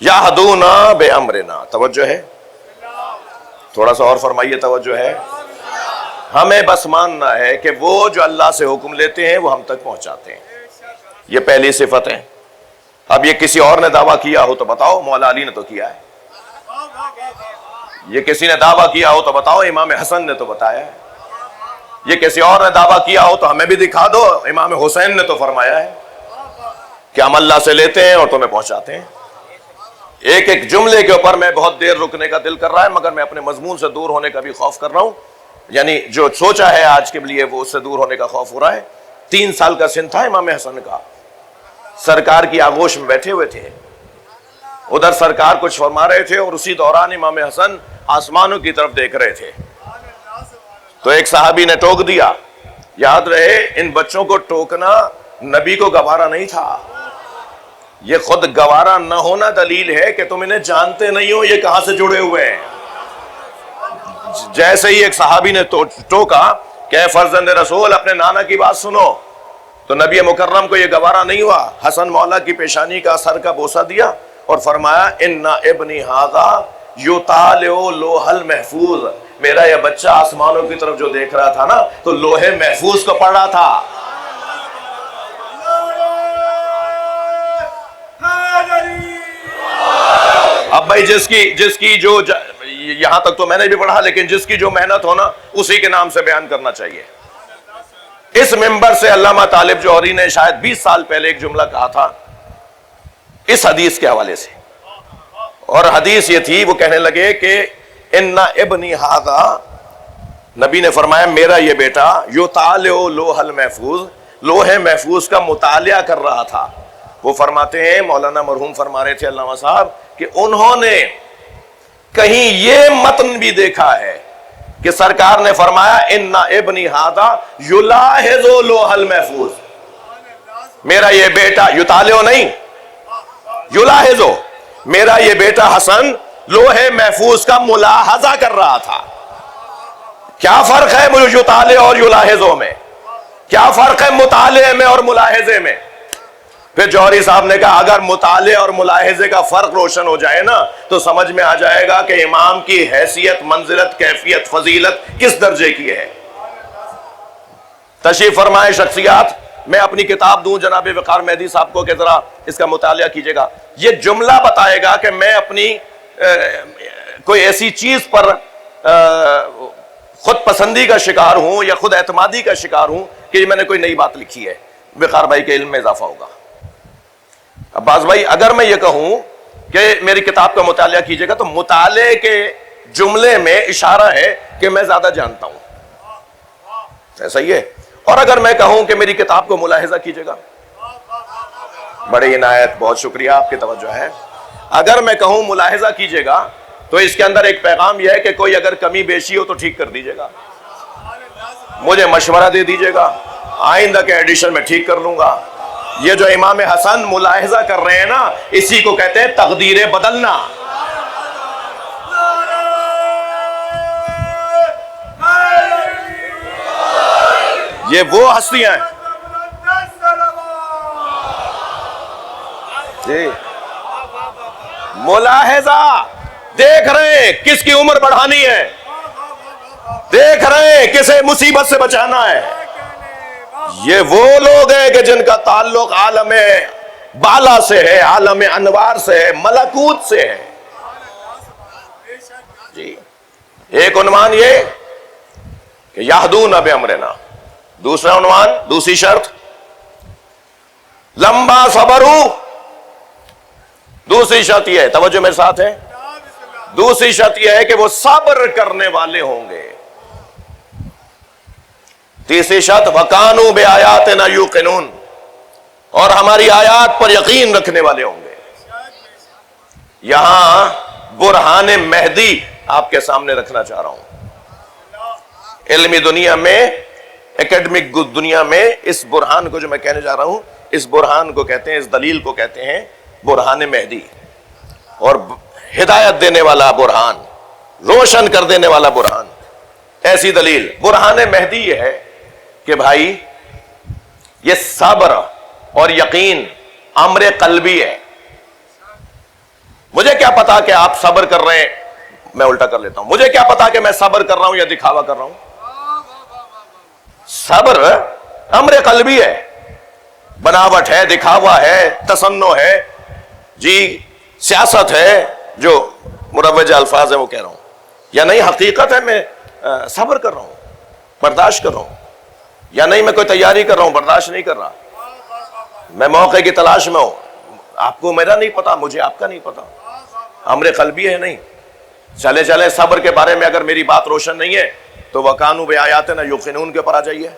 یہدونا بامرنا، توجہ ہے، تھوڑا سا اور فرمائیے، توجہ ہے۔ ہمیں بس ماننا ہے کہ وہ جو اللہ سے حکم لیتے ہیں وہ ہم تک پہنچاتے ہیں، یہ پہلی صفت ہے۔ اب یہ کسی اور نے دعویٰ کیا ہو تو بتاؤ، مولا علی نے تو کیا ہے۔ یہ کسی نے دعویٰ کیا ہو تو بتاؤ، امام حسن نے تو بتایا ہے۔ یہ کسی اور نے دعویٰ کیا ہو تو ہمیں بھی دکھا دو، امام حسین نے تو فرمایا ہے کہ ہم اللہ سے لیتے ہیں اور تمہیں پہنچاتے ہیں۔ ایک ایک جملے کے اوپر میں بہت دیر رکنے کا دل کر رہا ہے، مگر میں اپنے مضمون سے دور ہونے کا بھی خوف کر رہا ہوں، یعنی جو سوچا ہے آج کے لیے وہ اس سے دور ہونے کا خوف ہو رہا ہے۔ 3 سال کا سن تھا امام حسن کا، سرکار کی آغوش میں بیٹھے ہوئے تھے، ادھر سرکار کچھ فرما رہے تھے اور اسی دوران امام حسن آسمانوں کی طرف دیکھ رہے تھے۔ تو ایک صحابی نے ٹوک دیا، یاد رہے ان بچوں کو ٹوکنا نبی کو گوارا نہیں تھا، یہ خود گوارا نہ ہونا دلیل ہے کہ تم انہیں جانتے نہیں ہو یہ کہاں سے جڑے ہوئے ہیں۔ جیسے ہی ایک صحابی نے ٹوکا کہ اے فرزند رسول اپنے نانا کی بات سنو، تو نبی مکرم کو یہ گوارا نہیں ہوا، حسن مولا کی پیشانی کا سر کا بوسہ دیا اور فرمایا ان ابنی ھذا یطالع لوح المحفوظ، میرا یہ بچہ آسمانوں کی طرف جو دیکھ رہا تھا نا تو لوح محفوظ کو پڑھ رہا تھا۔ اب بھائی جس کی جو یہاں تک تو میں نے بھی پڑھا، لیکن جس کی جو محنت ہونا اسی کے نام سے بیان کرنا چاہیے۔ اس منبر سے علامہ طالب جوہری نے شاید 20 سال پہلے ایک جملہ کہا تھا اس حدیث کے حوالے سے، اور حدیث یہ تھی، وہ کہنے لگے کہ ان ابنی ھذا، نبی نے فرمایا میرا یہ بیٹا یطالع لوح المحفوظ، لوح محفوظ کا مطالعہ کر رہا تھا۔ وہ فرماتے ہیں، مولانا مرحوم فرما رہے تھے علامہ صاحب، کہ انہوں نے کہیں یہ متن بھی دیکھا ہے کہ سرکار نے فرمایا ان ابنی ھذا یلاحظ لوح المحفوظ، میرا یہ بیٹا، یطالع نہیں یلاحظ، میرا یہ بیٹا حسن لوح محفوظ کا ملاحظہ کر رہا تھا۔ کیا فرق ہے یطالع اور یلاحظ میں؟ کیا فرق ہے مطالعے میں اور ملاحظے میں؟ پھر جوہری صاحب نے کہا اگر مطالعے اور ملاحظے کا فرق روشن ہو جائے نا تو سمجھ میں آ جائے گا کہ امام کی حیثیت، منزلت، کیفیت، فضیلت کس درجے کی ہے۔ تشریف فرمائے شخصیات، میں اپنی کتاب دوں جناب وقار مہدی صاحب کو کہ ذرا اس کا مطالعہ کیجئے گا۔ یہ جملہ بتائے گا کہ میں اپنی کوئی ایسی چیز پر خود پسندی کا شکار ہوں یا خود اعتمادی کا شکار ہوں کہ میں نے کوئی نئی بات لکھی ہے۔ وقار بھائی کے علم میں اضافہ ہوگا۔ عباس بھائی اگر میں یہ کہوں کہ میری کتاب کا مطالعہ کیجئے گا تو مطالعے کے جملے میں اشارہ ہے کہ میں زیادہ جانتا ہوں، ایسا ہی ہے۔ اور اگر میں کہوں کہ میری کتاب کو ملاحظہ کیجئے گا، بڑی عنایت، بہت شکریہ، آپ کی توجہ ہے۔ اگر میں کہوں ملاحظہ کیجئے گا تو اس کے اندر ایک پیغام یہ ہے کہ کوئی اگر کمی بیشی ہو تو ٹھیک کر دیجئے گا، مجھے مشورہ دے دیجئے گا، آئندہ کے ایڈیشن میں ٹھیک کر لوں گا۔ یہ جو امام حسن ملاحظہ کر رہے ہیں نا، اسی کو کہتے ہیں تقدیر بدلنا۔ یہ وہ ہستیاں ہیں جی، ملاحظہ دیکھ رہے ہیں کس کی عمر بڑھانی ہے، دیکھ رہے ہیں کسے مصیبت سے بچانا ہے۔ یہ وہ لوگ ہیں کہ جن کا تعلق عالم بالا سے ہے، عالم انوار سے ہے، ملکوت سے ہے جی۔ ایک عنوان یہ کہ یہدون بامرنا، دوسرا عنوان، دوسری شرط لمبا صبرو، دوسری شرط یہ ہے، توجہ میرے ساتھ ہے، دوسری شرط یہ ہے کہ وہ صبر کرنے والے ہوں گے۔ تیسری شرط وَكَانُوا بِآيَاتِنَا يُوقِنُونَ، اور ہماری آیات پر یقین رکھنے والے ہوں گے۔ یہاں برہان مہدی آپ کے سامنے رکھنا چاہ رہا ہوں۔ علمی دنیا میں، ایکیڈمک دنیا میں اس برہان کو جو میں کہنے جا رہا ہوں، اس برہان کو کہتے ہیں، اس دلیل کو کہتے ہیں برہان مہدی، اور ہدایت دینے والا برہان، روشن کر دینے والا برہان۔ ایسی دلیل برہان مہدی یہ ہے کہ بھائی یہ صبر اور یقین امر قلبی ہے۔ مجھے کیا پتا کہ آپ صبر کر رہے ہیں، میں الٹا کر لیتا ہوں، مجھے کیا پتا کہ میں صبر کر رہا ہوں یا دکھاوا کر رہا ہوں۔ صبر امر قلبی ہے، بناوٹ ہے، دکھاوا ہے، تصنع ہے جی، سیاست ہے، جو مروج الفاظ ہیں وہ کہہ رہا ہوں، یا نہیں حقیقت ہے میں صبر کر رہا ہوں، برداشت کر رہا ہوں، یا نہیں میں کوئی تیاری کر رہا ہوں، برداشت نہیں کر رہا، میں موقع کی تلاش میں ہوں۔ آپ کو میرا نہیں پتا، مجھے آپ کا نہیں پتا، امر قلبی ہے نہیں۔ چلے چلے صبر کے بارے میں اگر میری بات روشن نہیں ہے تو وَكَانُوا بِآيَاتِنَا يُوقِنُونَ کے اوپر آ جائیے۔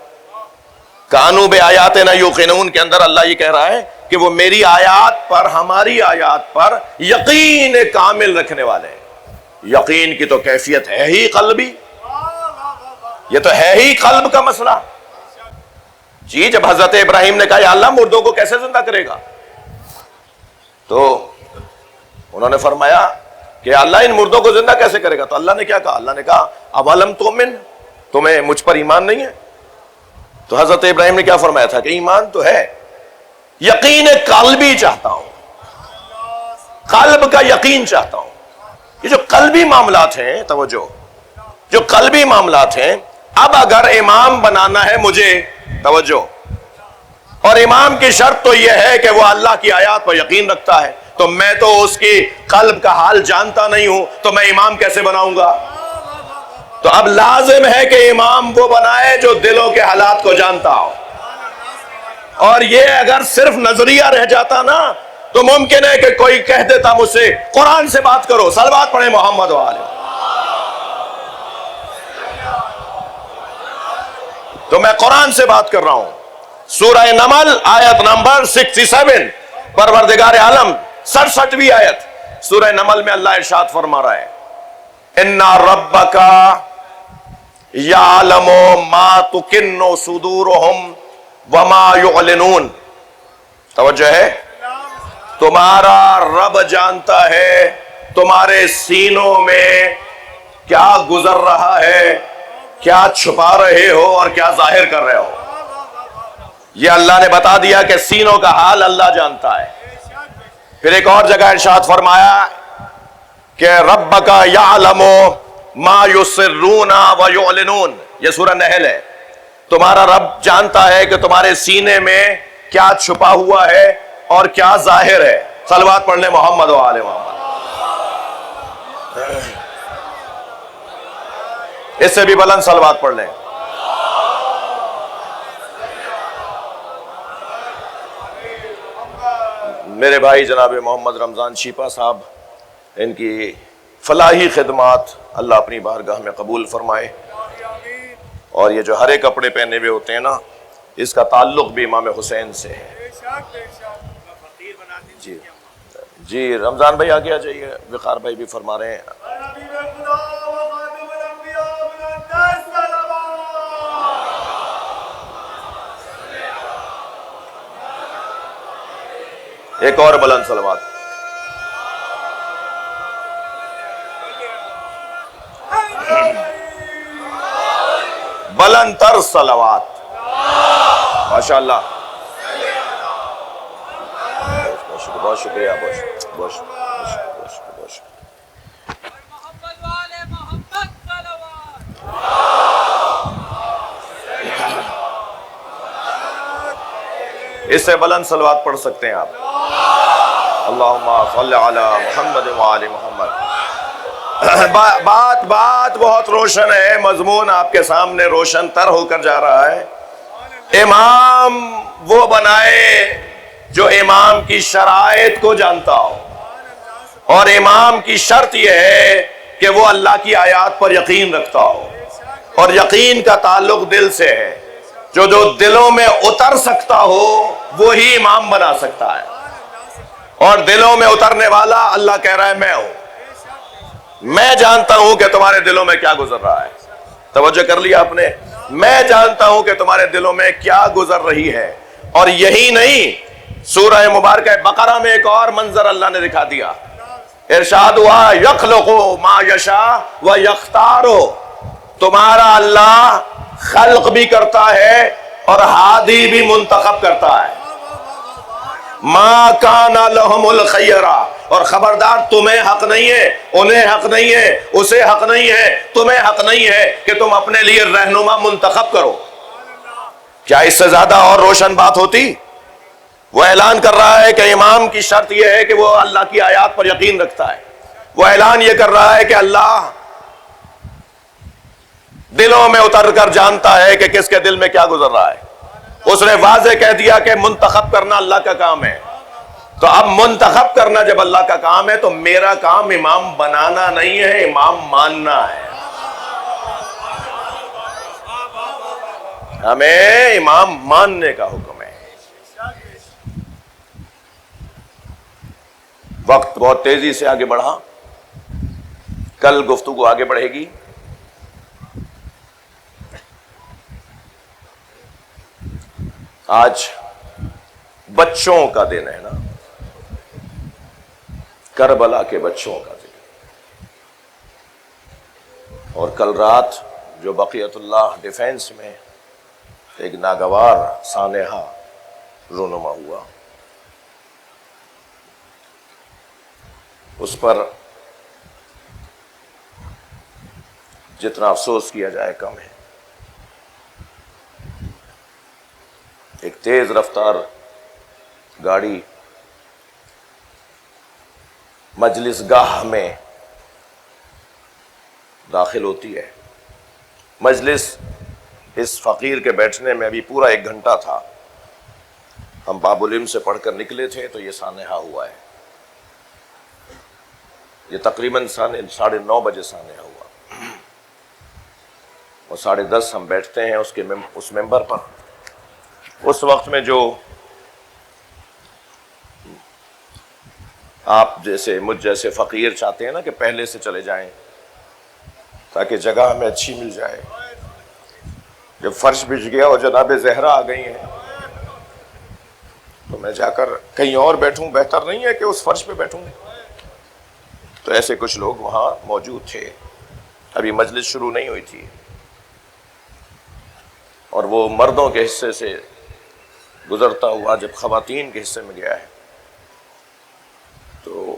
کانوا بآیاتنا یوقنون کے اندر اللہ یہ کہہ رہا ہے کہ وہ میری آیات پر، ہماری آیات پر یقین کامل رکھنے والے ہیں۔ یقین کی تو کیفیت ہے ہی قلبی، یہ تو ہے ہی قلب کا مسئلہ جی۔ جب حضرت ابراہیم نے کہا یا اللہ مردوں کو کیسے زندہ کرے گا، تو انہوں نے فرمایا کہ اللہ ان مردوں کو زندہ کیسے کرے گا، تو اللہ نے کیا کہا، اللہ نے کہا اولم تؤمن، تمہیں مجھ پر ایمان نہیں ہے؟ تو حضرت ابراہیم نے کیا فرمایا تھا کہ ایمان تو ہے، یقین قلبی چاہتا ہوں، قلب کا یقین چاہتا ہوں۔ یہ جو قلبی معاملات ہیں، توجہ، جو قلبی معاملات ہیں، اب اگر امام بنانا ہے مجھے، توجہ، اور امام کی شرط تو یہ ہے کہ وہ اللہ کی آیات پر یقین رکھتا ہے، تو میں تو اس کی قلب کا حال جانتا نہیں ہوں، تو میں امام کیسے بناؤں گا؟ تو اب لازم ہے کہ امام وہ بنائے جو دلوں کے حالات کو جانتا ہو، اور یہ اگر صرف نظریہ رہ جاتا نا تو ممکن ہے کہ کوئی کہہ دیتا مجھ سے قرآن سے بات کرو، صلوات پڑھیں محمد والے، تو میں قرآن سے بات کر رہا ہوں۔ سورہ نمل آیت نمبر 67، پروردگار عالم 67ویں آیت سورہ نمل میں اللہ ارشاد فرما رہا ہے اِنَّ رَبَّكَ یعلم ما تکن صدورہم وما یعلنون۔ توجہ ہے، تمہارا رب جانتا ہے تمہارے سینوں میں کیا گزر رہا ہے، کیا چھپا رہے ہو اور کیا ظاہر کر رہے ہو۔ یہ اللہ نے بتا دیا کہ سینوں کا حال اللہ جانتا ہے۔ پھر ایک اور جگہ ارشاد فرمایا کہ ربک یعلم ما یسرون و یعلنون، یہ سورہ نحل ہے۔ تمہارا رب جانتا ہے کہ تمہارے سینے میں کیا چھپا ہوا ہے اور کیا ظاہر ہے۔ صلوات پڑھ لیں محمد و آل محمد۔ اس سے بھی بلند صلوات پڑھ لیں۔ میرے بھائی جناب محمد رمضان شیپا صاحب، ان کی فلاحی خدمات اللہ اپنی بارگاہ میں قبول فرمائے، اور یہ جو ہرے کپڑے پہنے ہوئے ہوتے ہیں نا، اس کا تعلق بھی امام حسین سے ہے۔ جی جی رمضان بھائی آگے آ جائیے، وقار بھائی بھی فرما رہے ہیں۔ ایک اور بلند صلوات۔ بلند تر صلوات۔ ماشاءاللہ، بہت شکریہ، بہت شکریہ۔ اس سے بلند صلوات پڑھ سکتے ہیں آپ۔ اللہم صلی علی محمد وآل محمد۔ بات بہت روشن ہے، مضمون آپ کے سامنے روشن تر ہو کر جا رہا ہے۔ امام وہ بنائے جو امام کی شرائط کو جانتا ہو، اور امام کی شرط یہ ہے کہ وہ اللہ کی آیات پر یقین رکھتا ہو، اور یقین کا تعلق دل سے ہے۔ جو دلوں میں اتر سکتا ہو وہی امام بنا سکتا ہے، اور دلوں میں اترنے والا اللہ کہہ رہا ہے میں ہوں۔ میں جانتا ہوں کہ تمہارے دلوں میں کیا گزر رہا ہے۔ توجہ کر لیا آپ نے؟ میں جانتا ہوں کہ تمہارے دلوں میں کیا گزر رہی ہے۔ اور یہی نہیں، سورہ مبارکہ بقرہ میں ایک اور منظر اللہ نے دکھا دیا۔ ارشاد ہوا یخلق ما یشاء و یختار، تمہارا اللہ خلق بھی کرتا ہے اور ہادی بھی منتخب کرتا ہے۔ ما کان لہم الخیرہ، اور خبردار تمہیں حق نہیں ہے، انہیں حق نہیں ہے، اسے حق نہیں ہے، تمہیں حق نہیں ہے کہ تم اپنے لیے رہنما منتخب کرو۔ کیا اس سے زیادہ اور روشن بات ہوتی؟ وہ اعلان کر رہا ہے کہ امام کی شرط یہ ہے کہ وہ اللہ کی آیات پر یقین رکھتا ہے۔ وہ اعلان یہ کر رہا ہے کہ اللہ دلوں میں اتر کر جانتا ہے کہ کس کے دل میں کیا گزر رہا ہے۔ اس نے واضح کہہ دیا کہ منتخب کرنا اللہ کا کام ہے۔ تو اب منتخب کرنا جب اللہ کا کام ہے تو میرا کام امام بنانا نہیں ہے، امام ماننا ہے۔ ہمیں امام ماننے کا حکم ہے۔ وقت بہت تیزی سے آگے بڑھا، کل گفتگو آگے بڑھے گی۔ آج بچوں کا دن ہے نا، کربلا کے بچوں کا دن، اور کل رات جو بقیت اللہ ڈیفینس میں ایک ناگوار سانحہ رونما ہوا، اس پر جتنا افسوس کیا جائے کم ہے۔ ایک تیز رفتار گاڑی مجلس گاہ میں داخل ہوتی ہے۔ مجلس اس فقیر کے بیٹھنے میں ابھی پورا 1 گھنٹہ تھا۔ ہم باب العلم سے پڑھ کر نکلے تھے تو یہ سانحہ ہوا ہے۔ یہ تقریباً 9:30 بجے سانحہ ہوا، اور 10:30 ہم بیٹھتے ہیں اس ممبر پر۔ اس وقت میں جو آپ جیسے مجھ جیسے فقیر چاہتے ہیں نا کہ پہلے سے چلے جائیں تاکہ جگہ ہمیں اچھی مل جائے، جب فرش بچھ گیا اور جناب زہرا آ گئی ہیں تو میں جا کر کہیں اور بیٹھوں، بہتر نہیں ہے کہ اس فرش پہ بیٹھوں؟ تو ایسے کچھ لوگ وہاں موجود تھے، ابھی مجلس شروع نہیں ہوئی تھی، اور وہ مردوں کے حصے سے گزرتا ہوا جب خواتین کے حصے میں گیا ہے تو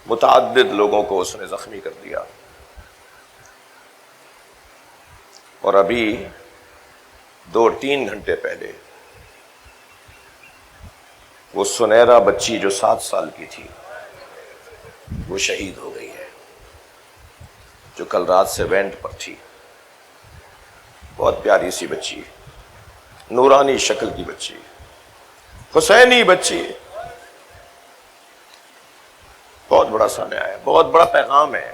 متعدد لوگوں کو اس نے زخمی کر دیا. اور ابھی 2-3 گھنٹے پہلے وہ سنہرا بچی جو 7 سال کی تھی وہ شہید ہو گئی ہے، جو کل رات سے وینٹ پر تھی. بہت پیاری سی بچی، نورانی شکل کی بچی، حسینی بچی. بہت بڑا سانحہ ہے، بہت بڑا پیغام ہے.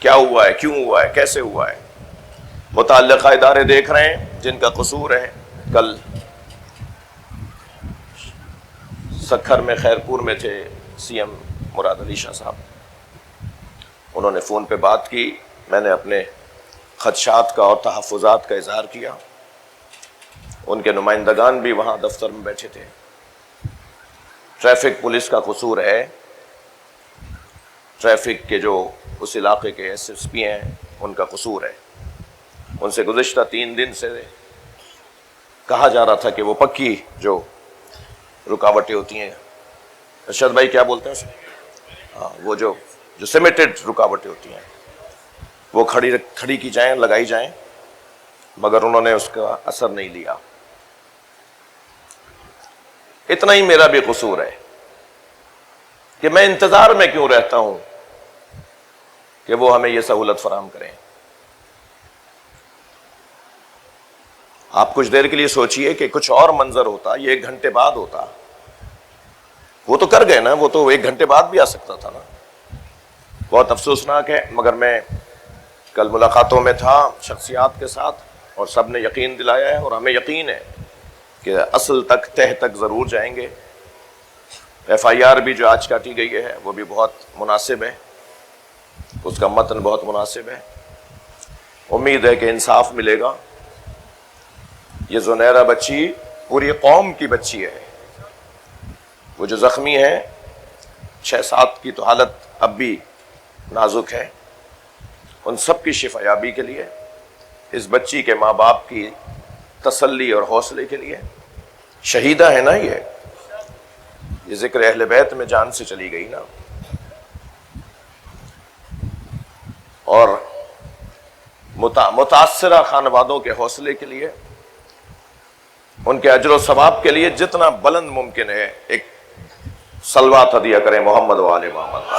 کیا ہوا ہے، کیوں ہوا ہے، کیسے ہوا ہے؟ متعلقہ ادارے دیکھ رہے ہیں جن کا قصور ہے. کل سکھر میں خیرپور میں تھے سی ایم مراد علی شاہ صاحب، انہوں نے فون پہ بات کی، میں نے اپنے خدشات کا اور تحفظات کا اظہار کیا. ان کے نمائندگان بھی وہاں دفتر میں بیٹھے تھے. ٹریفک پولیس کا قصور ہے، ٹریفک کے جو اس علاقے کے ایس ایس پی ہیں ان کا قصور ہے. ان سے گزشتہ 3 دن سے کہا جا رہا تھا کہ وہ پکی جو رکاوٹیں ہوتی ہیں، ارشد بھائی کیا بولتے ہیں اسے، ہاں وہ جو سیمیٹڈ رکاوٹیں ہوتی ہیں وہ کھڑی کی جائیں، لگائی جائیں، مگر انہوں نے اس کا اثر نہیں لیا. اتنا ہی میرا بھی قصور ہے کہ میں انتظار میں کیوں رہتا ہوں کہ وہ ہمیں یہ سہولت فراہم کریں. آپ کچھ دیر کے لیے سوچئے کہ کچھ اور منظر ہوتا، یہ 1 گھنٹے بعد ہوتا. وہ تو کر گئے نا، وہ تو 1 گھنٹے بعد بھی آ سکتا تھا نا. بہت افسوسناک ہے، مگر میں کل ملاقاتوں میں تھا شخصیات کے ساتھ اور سب نے یقین دلایا ہے اور ہمیں یقین ہے کہ اصل تک، تہ تک ضرور جائیں گے. ایف آئی آر بھی جو آج کاٹی گئی ہے وہ بھی بہت مناسب ہے، اس کا متن بہت مناسب ہے. امید ہے کہ انصاف ملے گا. یہ زنیرہ بچی پوری قوم کی بچی ہے. وہ جو زخمی ہے 6-7 کی تو حالت اب بھی نازک ہے. ان سب کی شفا یابی کے لیے، اس بچی کے ماں باپ کی تسلی اور حوصلے کے لیے، شہیدہ ہے نا یہ ذکر اہل بیت میں جان سے چلی گئی نا. اور متاثرہ خانوادوں کے حوصلے کے لیے، ان کے اجر و ثواب کے لیے جتنا بلند ممکن ہے ایک صلوات ہدیہ کریں محمد و آل محمد.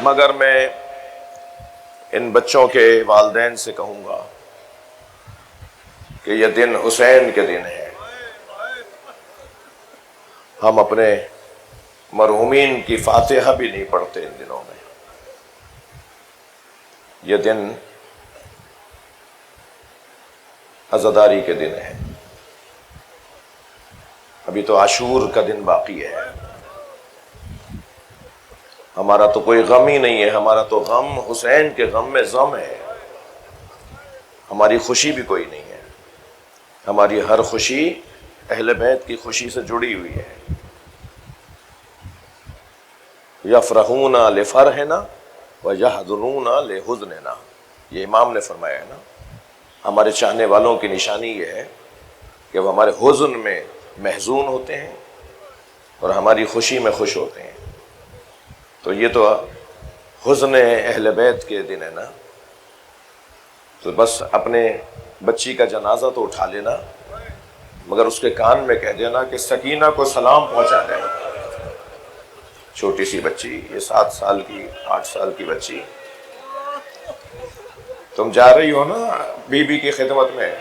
مگر میں ان بچوں کے والدین سے کہوں گا کہ یہ دن حسین کے دن ہے. ہم اپنے مرحومین کی فاتحہ بھی نہیں پڑھتے ان دنوں میں. یہ دن عزاداری کے دن ہے. ابھی تو عاشور کا دن باقی ہے. ہمارا تو کوئی غم ہی نہیں ہے، ہمارا تو غم حسین کے غم میں غم ہے. ہماری خوشی بھی کوئی نہیں ہے. ہماری ہر خوشی اہل بیت کی خوشی سے جڑی ہوئی ہے. یفرحون لفرحنا ویحزنون لحزننا، یہ امام نے فرمایا ہے نا. ہمارے چاہنے والوں کی نشانی یہ ہے کہ وہ ہمارے حزن میں محزون ہوتے ہیں اور ہماری خوشی میں خوش ہوتے ہیں. تو یہ تو حزن اہل بیت کے دن ہے نا. تو بس اپنے بچی کا جنازہ تو اٹھا لینا، مگر اس کے کان میں کہہ دینا کہ سکینہ کو سلام پہنچا دیں. چھوٹی سی بچی، یہ 7 سال کی 8 سال کی بچی، تم جا رہی ہو نا بی بی کی خدمت میں،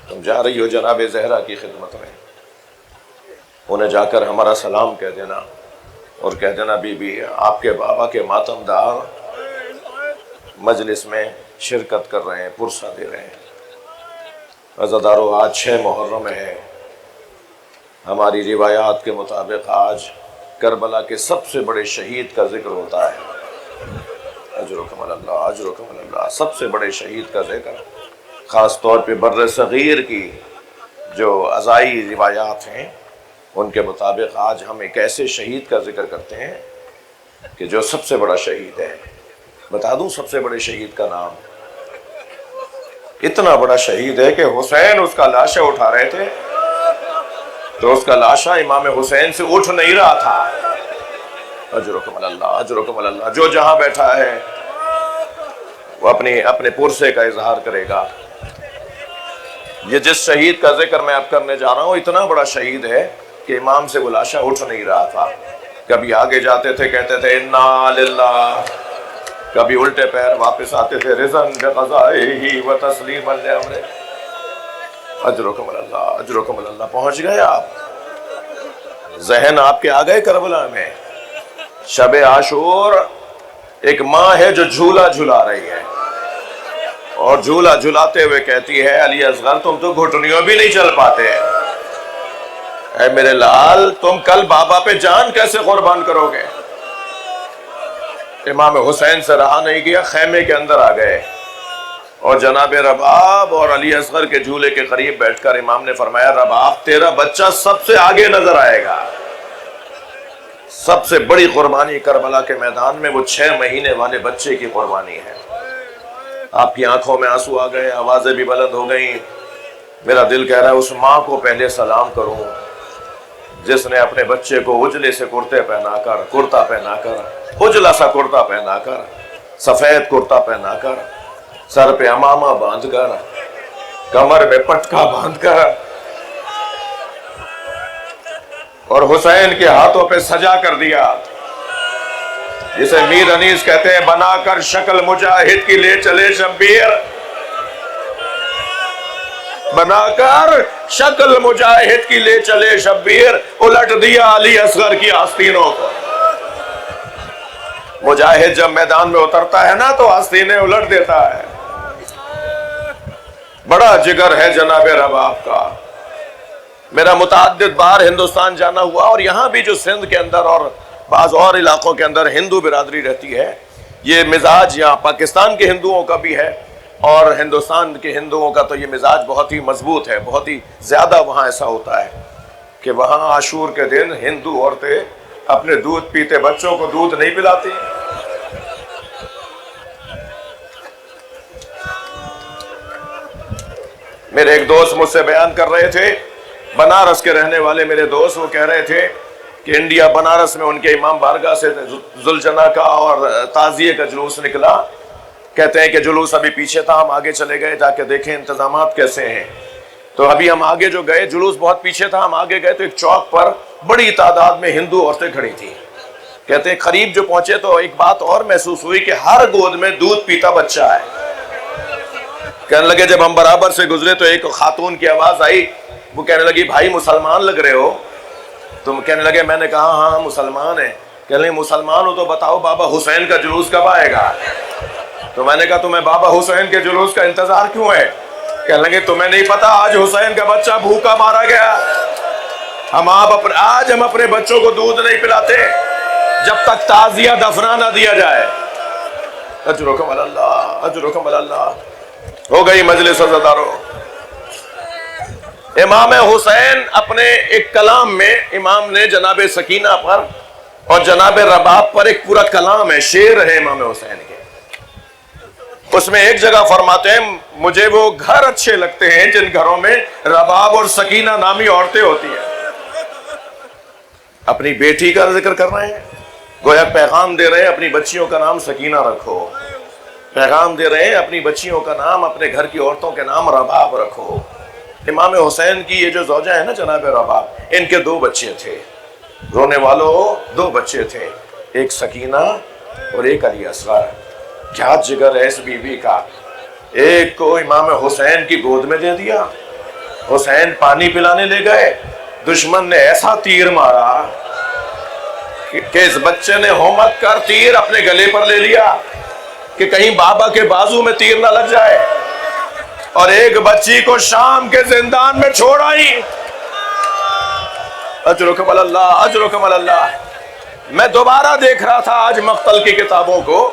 تم جا رہی ہو جناب زہرا کی خدمت میں. انہیں جا کر ہمارا سلام کہہ دینا اور کہہ دینا بی بی آپ کے بابا کے ماتم دار مجلس میں شرکت کر رہے ہیں، پرسہ دے رہے ہیں. عزادارو آج 6 محرم ہے. ہماری روایات کے مطابق آج کربلا کے سب سے بڑے شہید کا ذکر ہوتا ہے. اجرکم اللہ، اجرکم اللہ. سب سے بڑے شہید کا ذکر، خاص طور پہ بر صغیر کی جو عزائی روایات ہیں ان کے مطابق آج ہم ایک ایسے شہید کا ذکر کرتے ہیں کہ جو سب سے بڑا شہید ہے. بتا دوں سب سے بڑے شہید کا نام؟ اتنا بڑا شہید ہے کہ حسین اس کا لاشا اٹھا رہے تھے تو اس کا لاشا امام حسین سے اٹھ نہیں رہا تھا. اجرکم اللہ، اجرکم اللہ. جو جہاں بیٹھا ہے وہ اپنے پرسے کا اظہار کرے گا. یہ جس شہید کا ذکر میں اب کرنے جا رہا ہوں اتنا بڑا شہید ہے کہ امام سے وہ لاشا اٹھ نہیں رہا تھا. کبھی آگے جاتے تھے کہتے تھے انا للہ، کبھی الٹے پیر واپس آتے تھے رضن بقضائہ و تسلیما لامرہ. اجرکم اللہ، اجرکم اللہ. پہنچ گئے آپ، ذہن آپ کے آ گئے کربلا میں. شب عاشور ایک ماں ہے جو جھولا جھلا رہی ہے اور جھولا جھلاتے ہوئے کہتی ہے علی اصغر تم تو گھٹنیوں بھی نہیں چل پاتے، اے میرے لال تم کل بابا پہ جان کیسے قربان کرو گے؟ امام حسین سے رہا نہیں گیا، خیمے کے اندر آ گئے اور جناب رباب اور علی اصغر کے جھولے کے قریب بیٹھ کر امام نے فرمایا رباب تیرا بچہ سب سے آگے نظر آئے گا. سب سے بڑی قربانی کربلا کے میدان میں وہ 6 مہینے والے بچے کی قربانی ہے. آپ کی آنکھوں میں آنسو آ گئے، آوازیں بھی بلند ہو گئیں. میرا دل کہہ رہا ہے اس ماں کو پہلے سلام کروں جس نے اپنے بچے کو اجلے سے کرتا پہنا کر اجلا سا کرتا پہنا کر، سفید کرتا پہنا کر، سر پہ امامہ باندھ کر، کمر میں پٹکا باندھ کر اور حسین کے ہاتھوں پہ سجا کر دیا، جسے میر انیس کہتے ہیں بنا کر شکل مجاہد کی لے چلے شبیر. بنا کر شکل مجاہد کی لے چلے شبیر، الٹ دیا علی اصغر کی آستینوں کو. مجاہد جب میدان میں اترتا ہے نا تو آستینیں الٹ دیتا ہے. بڑا جگر ہے جناب رباب کا. میرا متعدد بار ہندوستان جانا ہوا اور یہاں بھی جو سندھ کے اندر اور بعض اور علاقوں کے اندر ہندو برادری رہتی ہے، یہ مزاج یہاں پاکستان کے ہندوؤں کا بھی ہے اور ہندوستان کے ہندوؤں کا تو یہ مزاج بہت ہی مضبوط ہے. بہت ہی زیادہ وہاں ایسا ہوتا ہے کہ وہاں عاشور کے دن ہندو عورتیں اپنے دودھ پیتے بچوں کو دودھ نہیں پلاتی. میرے ایک دوست مجھ سے بیان کر رہے تھے، بنارس کے رہنے والے میرے دوست، وہ کہہ رہے تھے کہ انڈیا بنارس میں ان کے امام بارگاہ سے ذوالجناح کا اور تعزیے کا جلوس نکلا. کہتے ہیں کہ جلوس ابھی پیچھے تھا، ہم آگے چلے گئے تاکہ دیکھیں انتظامات کیسے ہیں. تو ابھی ہم آگے جو گئے، جلوس بہت پیچھے تھا، ہم آگے گئے تو ایک چوک پر بڑی تعداد میں ہندو عورتیں کھڑی تھیں. کہتے ہیں قریب جو پہنچے تو ایک بات اور محسوس ہوئی کہ ہر گود میں دودھ پیتا بچہ ہے. کہنے لگے جب ہم برابر سے گزرے تو ایک خاتون کی آواز آئی، وہ کہنے لگی بھائی مسلمان لگ رہے ہو. تم کہنے لگے، میں نے کہا ہاں مسلمان ہیں. کہنے لگے مسلمان ہو تو بتاؤ بابا حسین کا جلوس کب آئے گا؟ تو میں نے کہا تمہیں بابا حسین کے جلوس کا انتظار کیوں ہے؟ کہنے لگے تمہیں نہیں پتا آج حسین کا بچہ بھوکا مارا گیا. آج ہم اپنے بچوں کو دودھ نہیں پلاتے جب تک تعزیہ دفنا نہ دیا جائے. اجرکم اللہ، اجرکم اللہ. ہو گئی مجلس عزادارو. امام حسین اپنے ایک کلام میں امام نے جناب سکینہ پر اور جناب رباب پر ایک پورا کلام ہے، شعر ہے امام حسین کے. اس میں ایک جگہ فرماتے ہیں مجھے وہ گھر اچھے لگتے ہیں جن گھروں میں رباب اور سکینہ نامی عورتیں ہوتی ہیں. اپنی بیٹی کا ذکر کر رہے ہیں، گویا پیغام دے رہے ہیں اپنی بچیوں کا نام سکینہ رکھو. پیغام دے رہے ہیں اپنی بچیوں کا نام، اپنے گھر کی عورتوں کے نام رباب رکھو. امام حسین کی یہ جو زوجہ ہے نا جناب رباب، ان کے 2 بچے تھے. رونے والوں 2 بچے تھے، ایک سکینہ اور ایک علی اصغر. کیا جگر ہے اس بی بی کا. ایک کو امام حسین کی گود میں دے دیا، حسین پانی پلانے لے گئے، دشمن نے ایسا تیر مارا کہ اس بچے نے ہومت کر تیر اپنے گلے پر لے لیا کہ کہیں بابا کے بازو میں تیر نہ لگ جائے، اور ایک بچی کو شام کے زندان میں چھوڑ آئی. اجرکم اللہ، اجرکم اللہ. میں دوبارہ دیکھ رہا تھا آج مقتل کی کتابوں کو،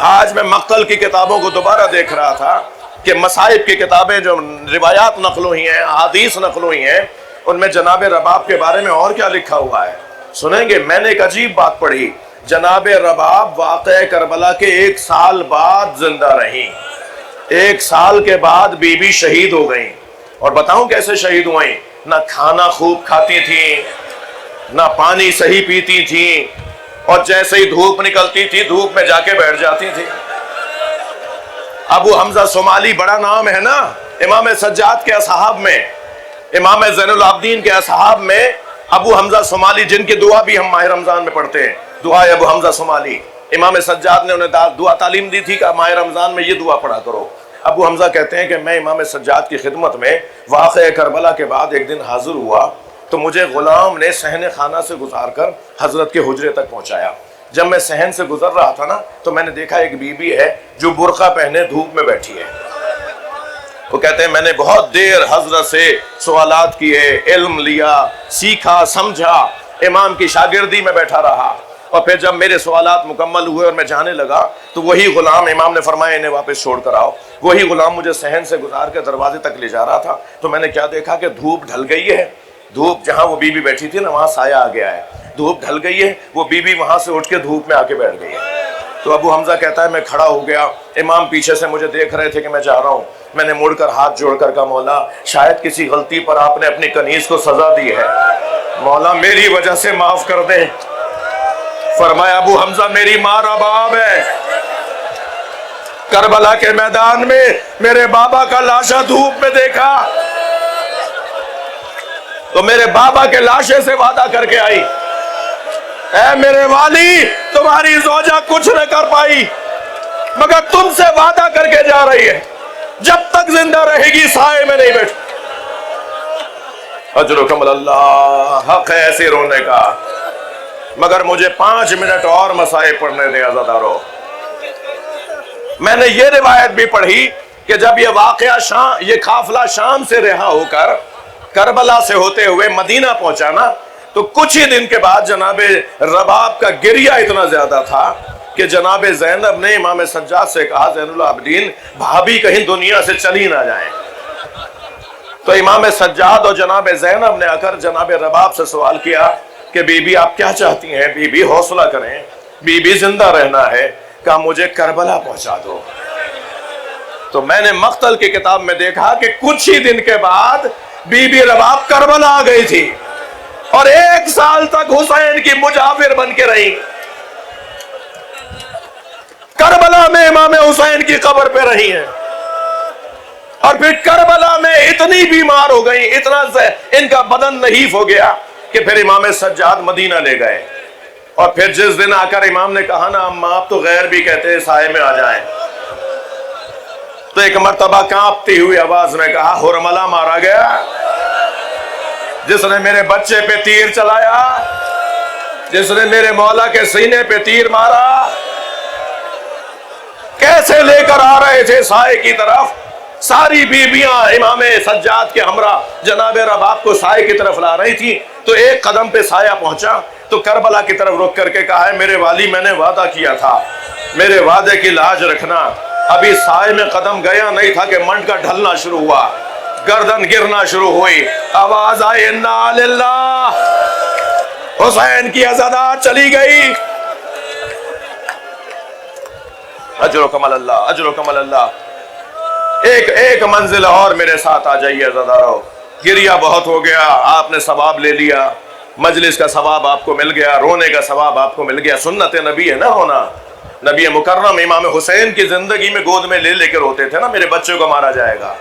آج میں مقتل کی کتابوں کو دوبارہ دیکھ رہا تھا کہ مصائب کی کتابیں جو روایات نقل ہوئی ہیں، احادیث نقل ہوئی ہیں، ان میں جناب رباب کے بارے میں اور کیا لکھا ہوا ہے سنیں گے. میں نے ایک عجیب بات پڑھی, جناب رباب واقعہ کربلا کے 1 سال بعد زندہ رہیں. 1 سال کے بعد بی بی شہید ہو گئیں. اور بتاؤں کیسے شہید ہوئیں؟ نہ کھانا خوب کھاتی تھیں, نہ پانی صحیح پیتی تھیں, اور جیسے ہی دھوپ نکلتی تھی دھوپ میں جا کے بیٹھ جاتی تھی. ابو حمزہ صومالی بڑا نام ہے نا امام سجاد کے اصحاب میں, امام زین العابدین کے اصحاب میں ابو حمزہ صومالی, جن کی دعا بھی ہم ماہ رمضان میں پڑھتے ہیں, دعائے ابو حمزہ صومالی. امام سجاد نے انہیں دعا تعلیم دی تھی کہ ماہ رمضان میں یہ دعا پڑھا کرو. ابو حمزہ کہتے ہیں کہ میں امام سجاد کی خدمت میں واقعہ کربلا کے بعد ایک دن حاضر ہوا تو مجھے غلام نے صحن خانہ سے گزار کر حضرت کے حجرے تک پہنچایا. جب میں صحن سے گزر رہا تھا نا تو میں نے دیکھا ایک بی بی ہے جو برقع پہنے دھوپ میں بیٹھی ہے. وہ کہتے ہیں میں نے بہت دیر حضرت سے سوالات کیے, علم لیا, سیکھا, سمجھا, امام کی شاگردی میں بیٹھا رہا, اور پھر جب میرے سوالات مکمل ہوئے اور میں جانے لگا تو وہی غلام, امام نے فرمایا انہیں واپس چھوڑ کر آؤ, وہی غلام مجھے صحن سے گزار کے دروازے تک لے جا رہا تھا. تو میں نے کیا دیکھا کہ دھوپ ڈھل گئی ہے, دھوپ جہاں وہ بی بی بیٹھی تھی نا وہاں سایہ آ گیا ہے, دھوپ ڈھل گئی ہے, وہ بی بی وہاں سے اٹھ کے دھوپ میں آ کے بیٹھ گئی ہے. تو ابو حمزہ کہتا ہے میں کھڑا ہو گیا, امام پیچھے سے مجھے دیکھ رہے تھے کہ میں جا رہا ہوں. میں نے مڑ کر ہاتھ جوڑ کر کہا مولا شاید کسی غلطی پر آپ نے اپنی کنیز کو سزا دی ہے, مولا میری وجہ سے معاف کر دیں. فرمایا ابو حمزہ میری ماں رباب ہے, کربلا کے میدان میں میرے بابا کا لاشا دھوپ میں دیکھا تو میرے بابا کے لاشے سے وعدہ کر کے آئی, اے میرے والی تمہاری زوجہ کچھ نہ کر پائی مگر تم سے وعدہ کر کے جا رہی ہے جب تک زندہ رہے گی سائے میں نہیں بیٹھ. اجرکم اللہ, حق ہے ایسے رونے کا, مگر مجھے 5 منٹ اور مسائل پڑھنے دیں عزادارو. میں نے یہ روایت بھی پڑھی کہ جب یہ واقعہ یہ قافلہ شام سے رہا ہو کر کربلا سے ہوتے ہوئے مدینہ پہنچا نا تو کچھ ہی دن کے بعد جناب رباب کا گریہ اتنا زیادہ تھا کہ جناب زینب نے امام سجاد سے کہا زین العابدین بھابی کہیں دنیا سے چلی نہ جائیں. تو امام سجاد اور جناب زینب نے آ کر جناب رباب سے سوال کیا کہ بی بی آپ کیا چاہتی ہیں, بی بی حوصلہ کریں, بی بی زندہ رہنا ہے. کہا مجھے کربلا پہنچا دو. تو میں نے مقتل کی کتاب میں دیکھا کہ کچھ ہی دن کے بعد بی بی رباب کربلا آ گئی تھی اور 1 سال تک حسین کی مجاور بن کے رہی. کربلا میں امام حسین کی قبر پہ رہی ہیں اور پھر کربلا میں اتنی بیمار ہو گئی, اتنا ان کا بدن نحیف ہو گیا کہ پھر امام سجاد مدینہ لے گئے. اور پھر جس دن آ کر امام نے کہا نا اما آپ تو غیر بھی کہتے ہیں سائے میں آ جائیں, تو ایک مرتبہ کانپتی ہوئی آواز میں کہا حرملہ مارا گیا جس نے میرے بچے پہ تیر چلایا, جس نے میرے مولا کے سینے پہ تیر مارا. کیسے لے کر آ رہے تھے سائے کی طرف, ساری بیویاں امام سجاد کے ہمراہ جناب رباب کو سائے کی طرف لا رہی تھی. تو ایک قدم پہ سایہ پہنچا تو کربلا کی طرف رک کر کے کہا ہے میرے والی میں نے وعدہ کیا تھا, میرے وعدے کی لاج رکھنا. ابھی سائے میں قدم گیا نہیں تھا کہ منڈ کا ڈھلنا شروع ہوا, گردن گرنا شروع ہوئی, آواز آئی انا للہ, حسین کی عزادات چلی گئی. اجرکم اللہ, اجرکم اللہ. ایک منزل اور میرے ساتھ آ جائیے عزادارو. گریہ بہت ہو گیا, آپ نے ثواب لے لیا, مجلس کا ثواب آپ کو مل گیا, رونے کا ثواب آپ کو مل گیا. سنت نبی ہے نا ہونا. نبی مکرم امام حسین کی زندگی میں گود میں لے کے روتے تھے نا میرے بچے کو مارا جائے گا.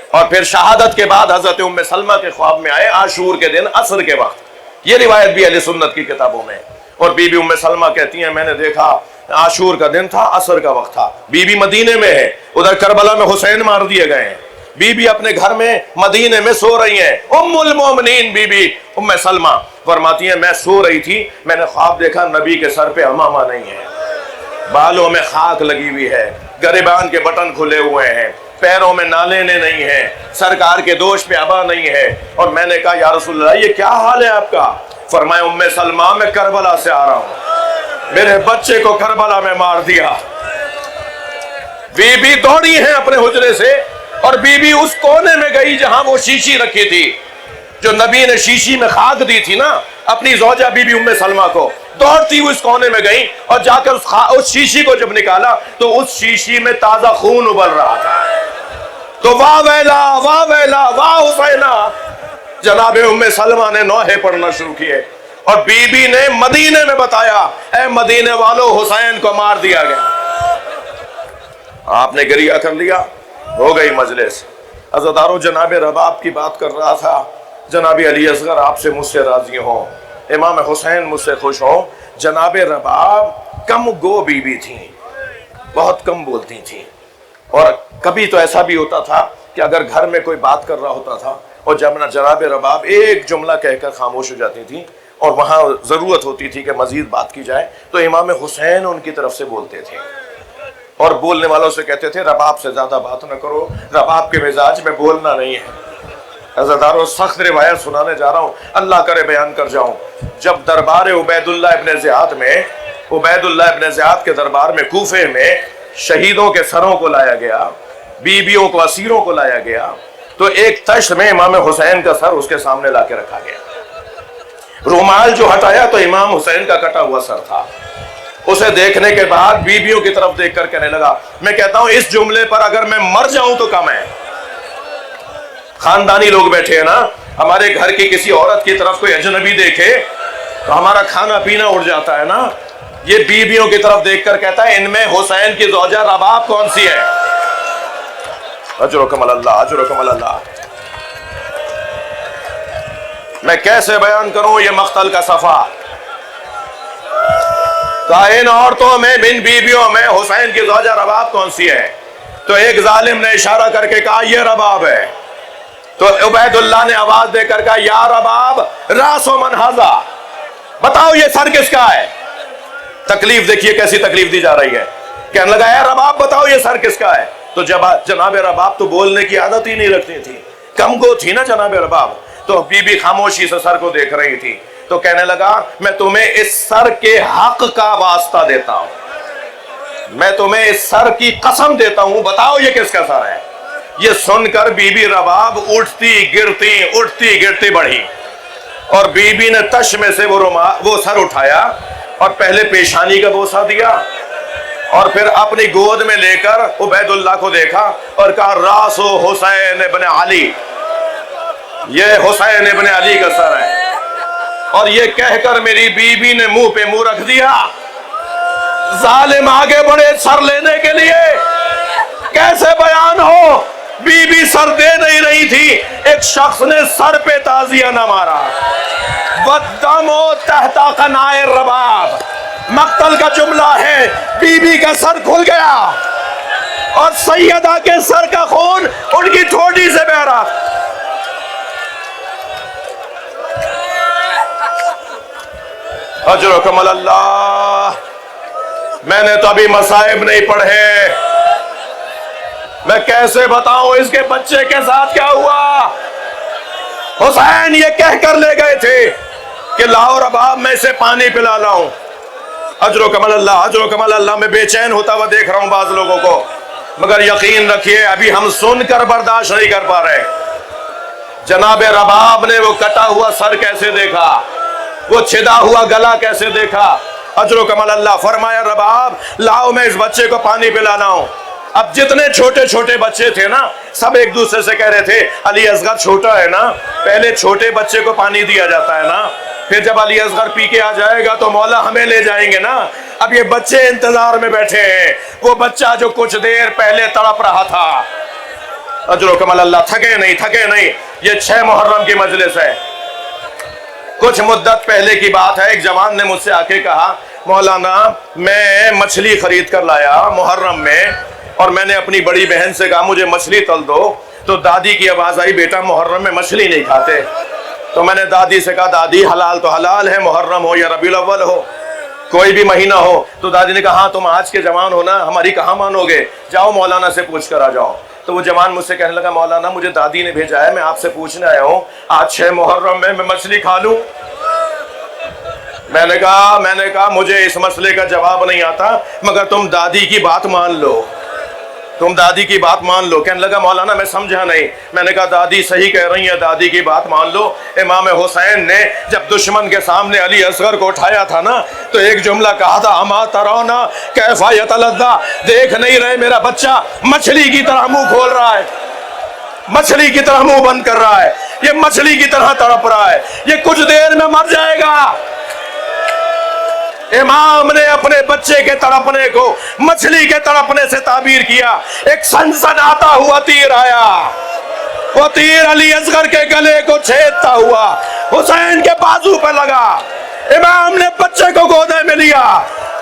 اور پھر شہادت کے بعد حضرت ام سلمہ کے خواب میں آئے عاشور کے دن عصر کے وقت. یہ روایت بھی اہل سنت کی کتابوں میں. اور بی بی ام سلمہ کہتی ہیں میں نے دیکھا عاشور کا دن تھا, عصر کا وقت تھا, بی بی مدینے میں ہے, ادھر کربلا میں حسین مار دیے گئے ہیں, بی بی اپنے گھر میں مدینے میں سو رہی ہیں. ام المومنین بی بی ام سلمہ فرماتی ہیں میں سو رہی تھی, میں نے خواب دیکھا نبی کے سر پہ عمامہ نہیں ہے, بالوں میں خاک لگی ہوئی ہے, گریبان کے بٹن کھلے ہوئے ہیں, پیروں میں نالینیں نہیں ہیں, سرکار کے دوش پہ عبا نہیں ہے. اور میں نے کہا یا رسول اللہ یہ کیا حال ہے آپ کا؟ فرمایا ام سلمہ میں کربلا سے آ رہا ہوں, میرے بچے کو کربلا میں مار دیا. بی بی دوڑی ہیں اپنے حجرے سے اور بی بی اس کونے میں گئی جہاں وہ شیشی رکھی تھی. جو نبی نے شیشی میں خاک دی تھی نا اپنی زوجہ بی بی ام سلمہ کو، دوڑتی ہوئی اس کونے میں گئی اور جا کر اس شیشی کو جب نکالا تو اس شیشی میں تازہ خون ابل رہا تھا. تو واہ ویلا واہ ویلا واہ حسینہ، جناب ام سلمہ نے نوحے پڑھنا شروع کیے اور بی بی نے مدینے میں بتایا، اے مدینے والو حسین کو مار دیا گیا. آپ نے گریہ کر لیا، ہو گئی مجلس. عزادارو جناب رباب کی بات کر رہا تھا، جناب علی اصغر آپ سے مجھ سے راضی ہوں، امام حسین مجھ سے خوش ہوں. جناب رباب کم گو بی بی تھیں، بہت کم بولتی تھیں، اور کبھی تو ایسا بھی ہوتا تھا کہ اگر گھر میں کوئی بات کر رہا ہوتا تھا اور جناب رباب ایک جملہ کہہ کر خاموش ہو جاتی تھی اور وہاں ضرورت ہوتی تھی کہ مزید بات کی جائے تو امام حسین ان کی طرف سے بولتے تھے اور بولنے والوں سے کہتے تھے رباب سے زیادہ بات نہ کرو، رباب کے مزاج میں بولنا نہیں ہے. عزادارو سخت روایت سنانے جا رہا ہوں، اللہ کرے بیان کر جاؤں. جب دربار عبید اللہ ابن زیاد میں، عبید اللہ ابن زیاد کے دربار میں کوفے میں شہیدوں کے سروں کو لایا گیا، بیویوں کو اسیروں کو لایا گیا، تو ایک تشت میں امام حسین کا سر اس کے سامنے لا کے رکھا گیا. رومال جو ہٹایا تو امام حسین کا کٹا ہوا سر تھا. اسے دیکھنے کے بعد بیویوں کی طرف دیکھ کر کہنے لگا، میں کہتا ہوں اس جملے پر اگر میں مر جاؤں تو کم ہے. خاندانی لوگ بیٹھے ہیں نا، ہمارے گھر کی کسی عورت کی طرف کوئی اجنبی دیکھے تو ہمارا کھانا پینا اڑ جاتا ہے نا. یہ بیویوں کی طرف دیکھ کر کہتا ہے ان میں حسین کی زوجہ رباب کون سی ہے؟ اجرکم اللہ، اجرکم اللہ. میں کیسے بیان کروں یہ مقتل کا صفحہ؟ ان عورتوں میں، ان بیویوں میں حسین کی زوجہ رباب کون سی ہے؟ تو ایک ظالم نے اشارہ کر کے کہا یہ رباب ہے. تو عبید اللہ نے آواز دے کر کہا یا رباب راس و من ھذا، بتاؤ یہ سر کس کا ہے؟ تکلیف دیکھیے کیسی تکلیف دی جا رہی ہے. کہنے لگا یا رباب بتاؤ یہ سر کس کا ہے؟ تو جناب رباب تو بولنے کی عادت ہی نہیں رکھتی تھی، کم گو تھی نا جناب رباب. تو بی بی خاموشی سے سر کو دیکھ رہی تھی تو کہنے لگا میں تمہیں اس سر کے حق کا واسطہ دیتا ہوں، میں تمہیں اس سر کی قسم دیتا ہوں، بتاؤ یہ کس کا سر ہے؟ یہ سن کر بی بی رباب اٹھتی گرتی بڑھی اور بی بی نے تش میں سے وہ سر اٹھایا اور پہلے پیشانی کا بوسہ دیا اور پھر اپنی گود میں لے کر عبید اللہ کو دیکھا اور کہا راس و حسین ابن علی، یہ حسین ابن علی کا سر ہے. اور یہ کہہ کر میری بی بی نے منہ پہ منہ رکھ دیا. ظالم آگے بڑھے سر لینے کے لیے، کیسے بیان ہو؟ بی بی سر دے نہیں رہی تھی، ایک شخص نے سر پہ تعزیہ نہ مارا. وَالدَّمُ تَحْتَ قَنَائِ الرَّبَابِ، مقتل کا جملہ ہے بی بی کا سر کھل گیا اور سیدہ کے سر کا خون ان کی ٹھوڈی سے بہہ رہا. اجرکم اللہ. میں نے تو ابھی مصائب نہیں پڑھے، میں کیسے بتاؤں اس کے بچے کے ساتھ کیا ہوا؟ حسین یہ کہہ کر لے گئے تھے کہ لاؤ رباب میں اسے پانی پلا لاؤں. اجرکم اللہ، اجرکم اللہ. میں بے چین ہوتا ہوا دیکھ رہا ہوں بعض لوگوں کو، مگر یقین رکھیے ابھی ہم سن کر برداشت نہیں کر پا رہے. جناب رباب نے وہ کٹا ہوا سر کیسے دیکھا، وہ چھدا ہوا گلا کیسے دیکھا. اجرکم اللہ. فرمایا رباب لاؤ میں اس بچے کو پانی پلانا ہوں. اب جتنے چھوٹے چھوٹے بچے تھے نا سب ایک دوسرے سے کہہ رہے تھے علی اصغر چھوٹا ہے نا، پہلے چھوٹے بچے کو پانی دیا جاتا ہے نا، پھر جب علی اصغر پی کے آ جائے گا تو مولا ہمیں لے جائیں گے نا. اب یہ بچے انتظار میں بیٹھے ہیں، وہ بچہ جو کچھ دیر پہلے تڑپ رہا تھا. اجرکم اللہ. تھکے نہیں. یہ 6 محرم کی مجلس ہے. کچھ مدت پہلے کی بات ہے، ایک جوان نے مجھ سے آ کے کہا مولانا میں مچھلی خرید کر لایا محرم میں اور میں نے اپنی بڑی بہن سے کہا مجھے مچھلی تل دو، تو دادی کی آواز آئی بیٹا محرم میں مچھلی نہیں کھاتے. تو میں نے دادی سے کہا دادی حلال تو حلال ہے، محرم ہو یا ربیع الاول ہو، کوئی بھی مہینہ ہو. تو دادی نے کہا ہاں تم آج کے جوان ہو نا، ہماری کہاں مانو گے، جاؤ مولانا سے پوچھ کر آ جاؤ. تو وہ جوان مجھ سے کہنے لگا مولانا مجھے دادی نے بھیجا ہے، میں آپ سے پوچھنے آیا ہوں آج 6 محرم میں مچھلی کھا لوں؟ میں نے کہا مجھے اس مسئلے کا جواب نہیں آتا، مگر تم دادی کی بات مان لو. تم دادی کی بات مان لو. کہنے لگا مولانا میں سمجھا نہیں. میں نے کہا دادی صحیح کہہ رہی ہیں, دادی کی بات مان لو. امام حسین نے جب دشمن کے سامنے علی اصغر کو اٹھایا تھا نا تو ایک جملہ کہا تھا, اما ترونا کیف یتلذا, دیکھ نہیں رہے میرا بچہ مچھلی کی طرح منہ کھول رہا ہے, مچھلی کی طرح منہ بند کر رہا ہے, یہ مچھلی کی طرح تڑپ رہا ہے, یہ کچھ دیر میں مر جائے گا. امام نے اپنے بچے کے تڑپنے کو مچھلی کے تڑپنے سے تعبیر کیا. ایک سنسناتا ہوا تیر آیا, وہ تیر علی اصغر کے گلے کو چھیدتا ہوا حسین کے بازو پہ لگا. امام نے بچے کو گودے میں لیا,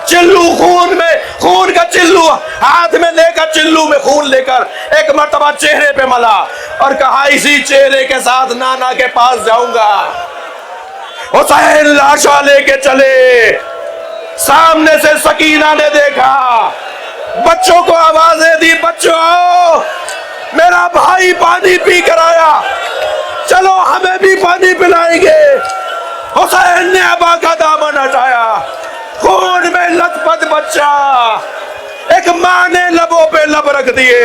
چلو خون کا چلو ہاتھ میں لے کر, چلو میں خون لے کر ایک مرتبہ چہرے پہ ملا اور کہا اسی چہرے کے ساتھ نانا کے پاس جاؤں گا. حسین لاشا لے کے چلے. سامنے سے سکینہ نے دیکھا, بچوں کو آوازیں دی, بچوں آؤ, میرا بھائی پانی پی کر آیا, چلو ہمیں بھی پانی پلائیں گے. حسین نے ابا کا دامن ہٹایا, خون میں لت پت بچہ, ایک ماں نے لبوں پہ لب رکھ دیے,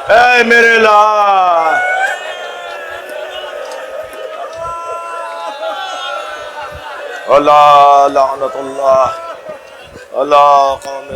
اے میرے لا. اللہ لعنت اللہ اللہ قوم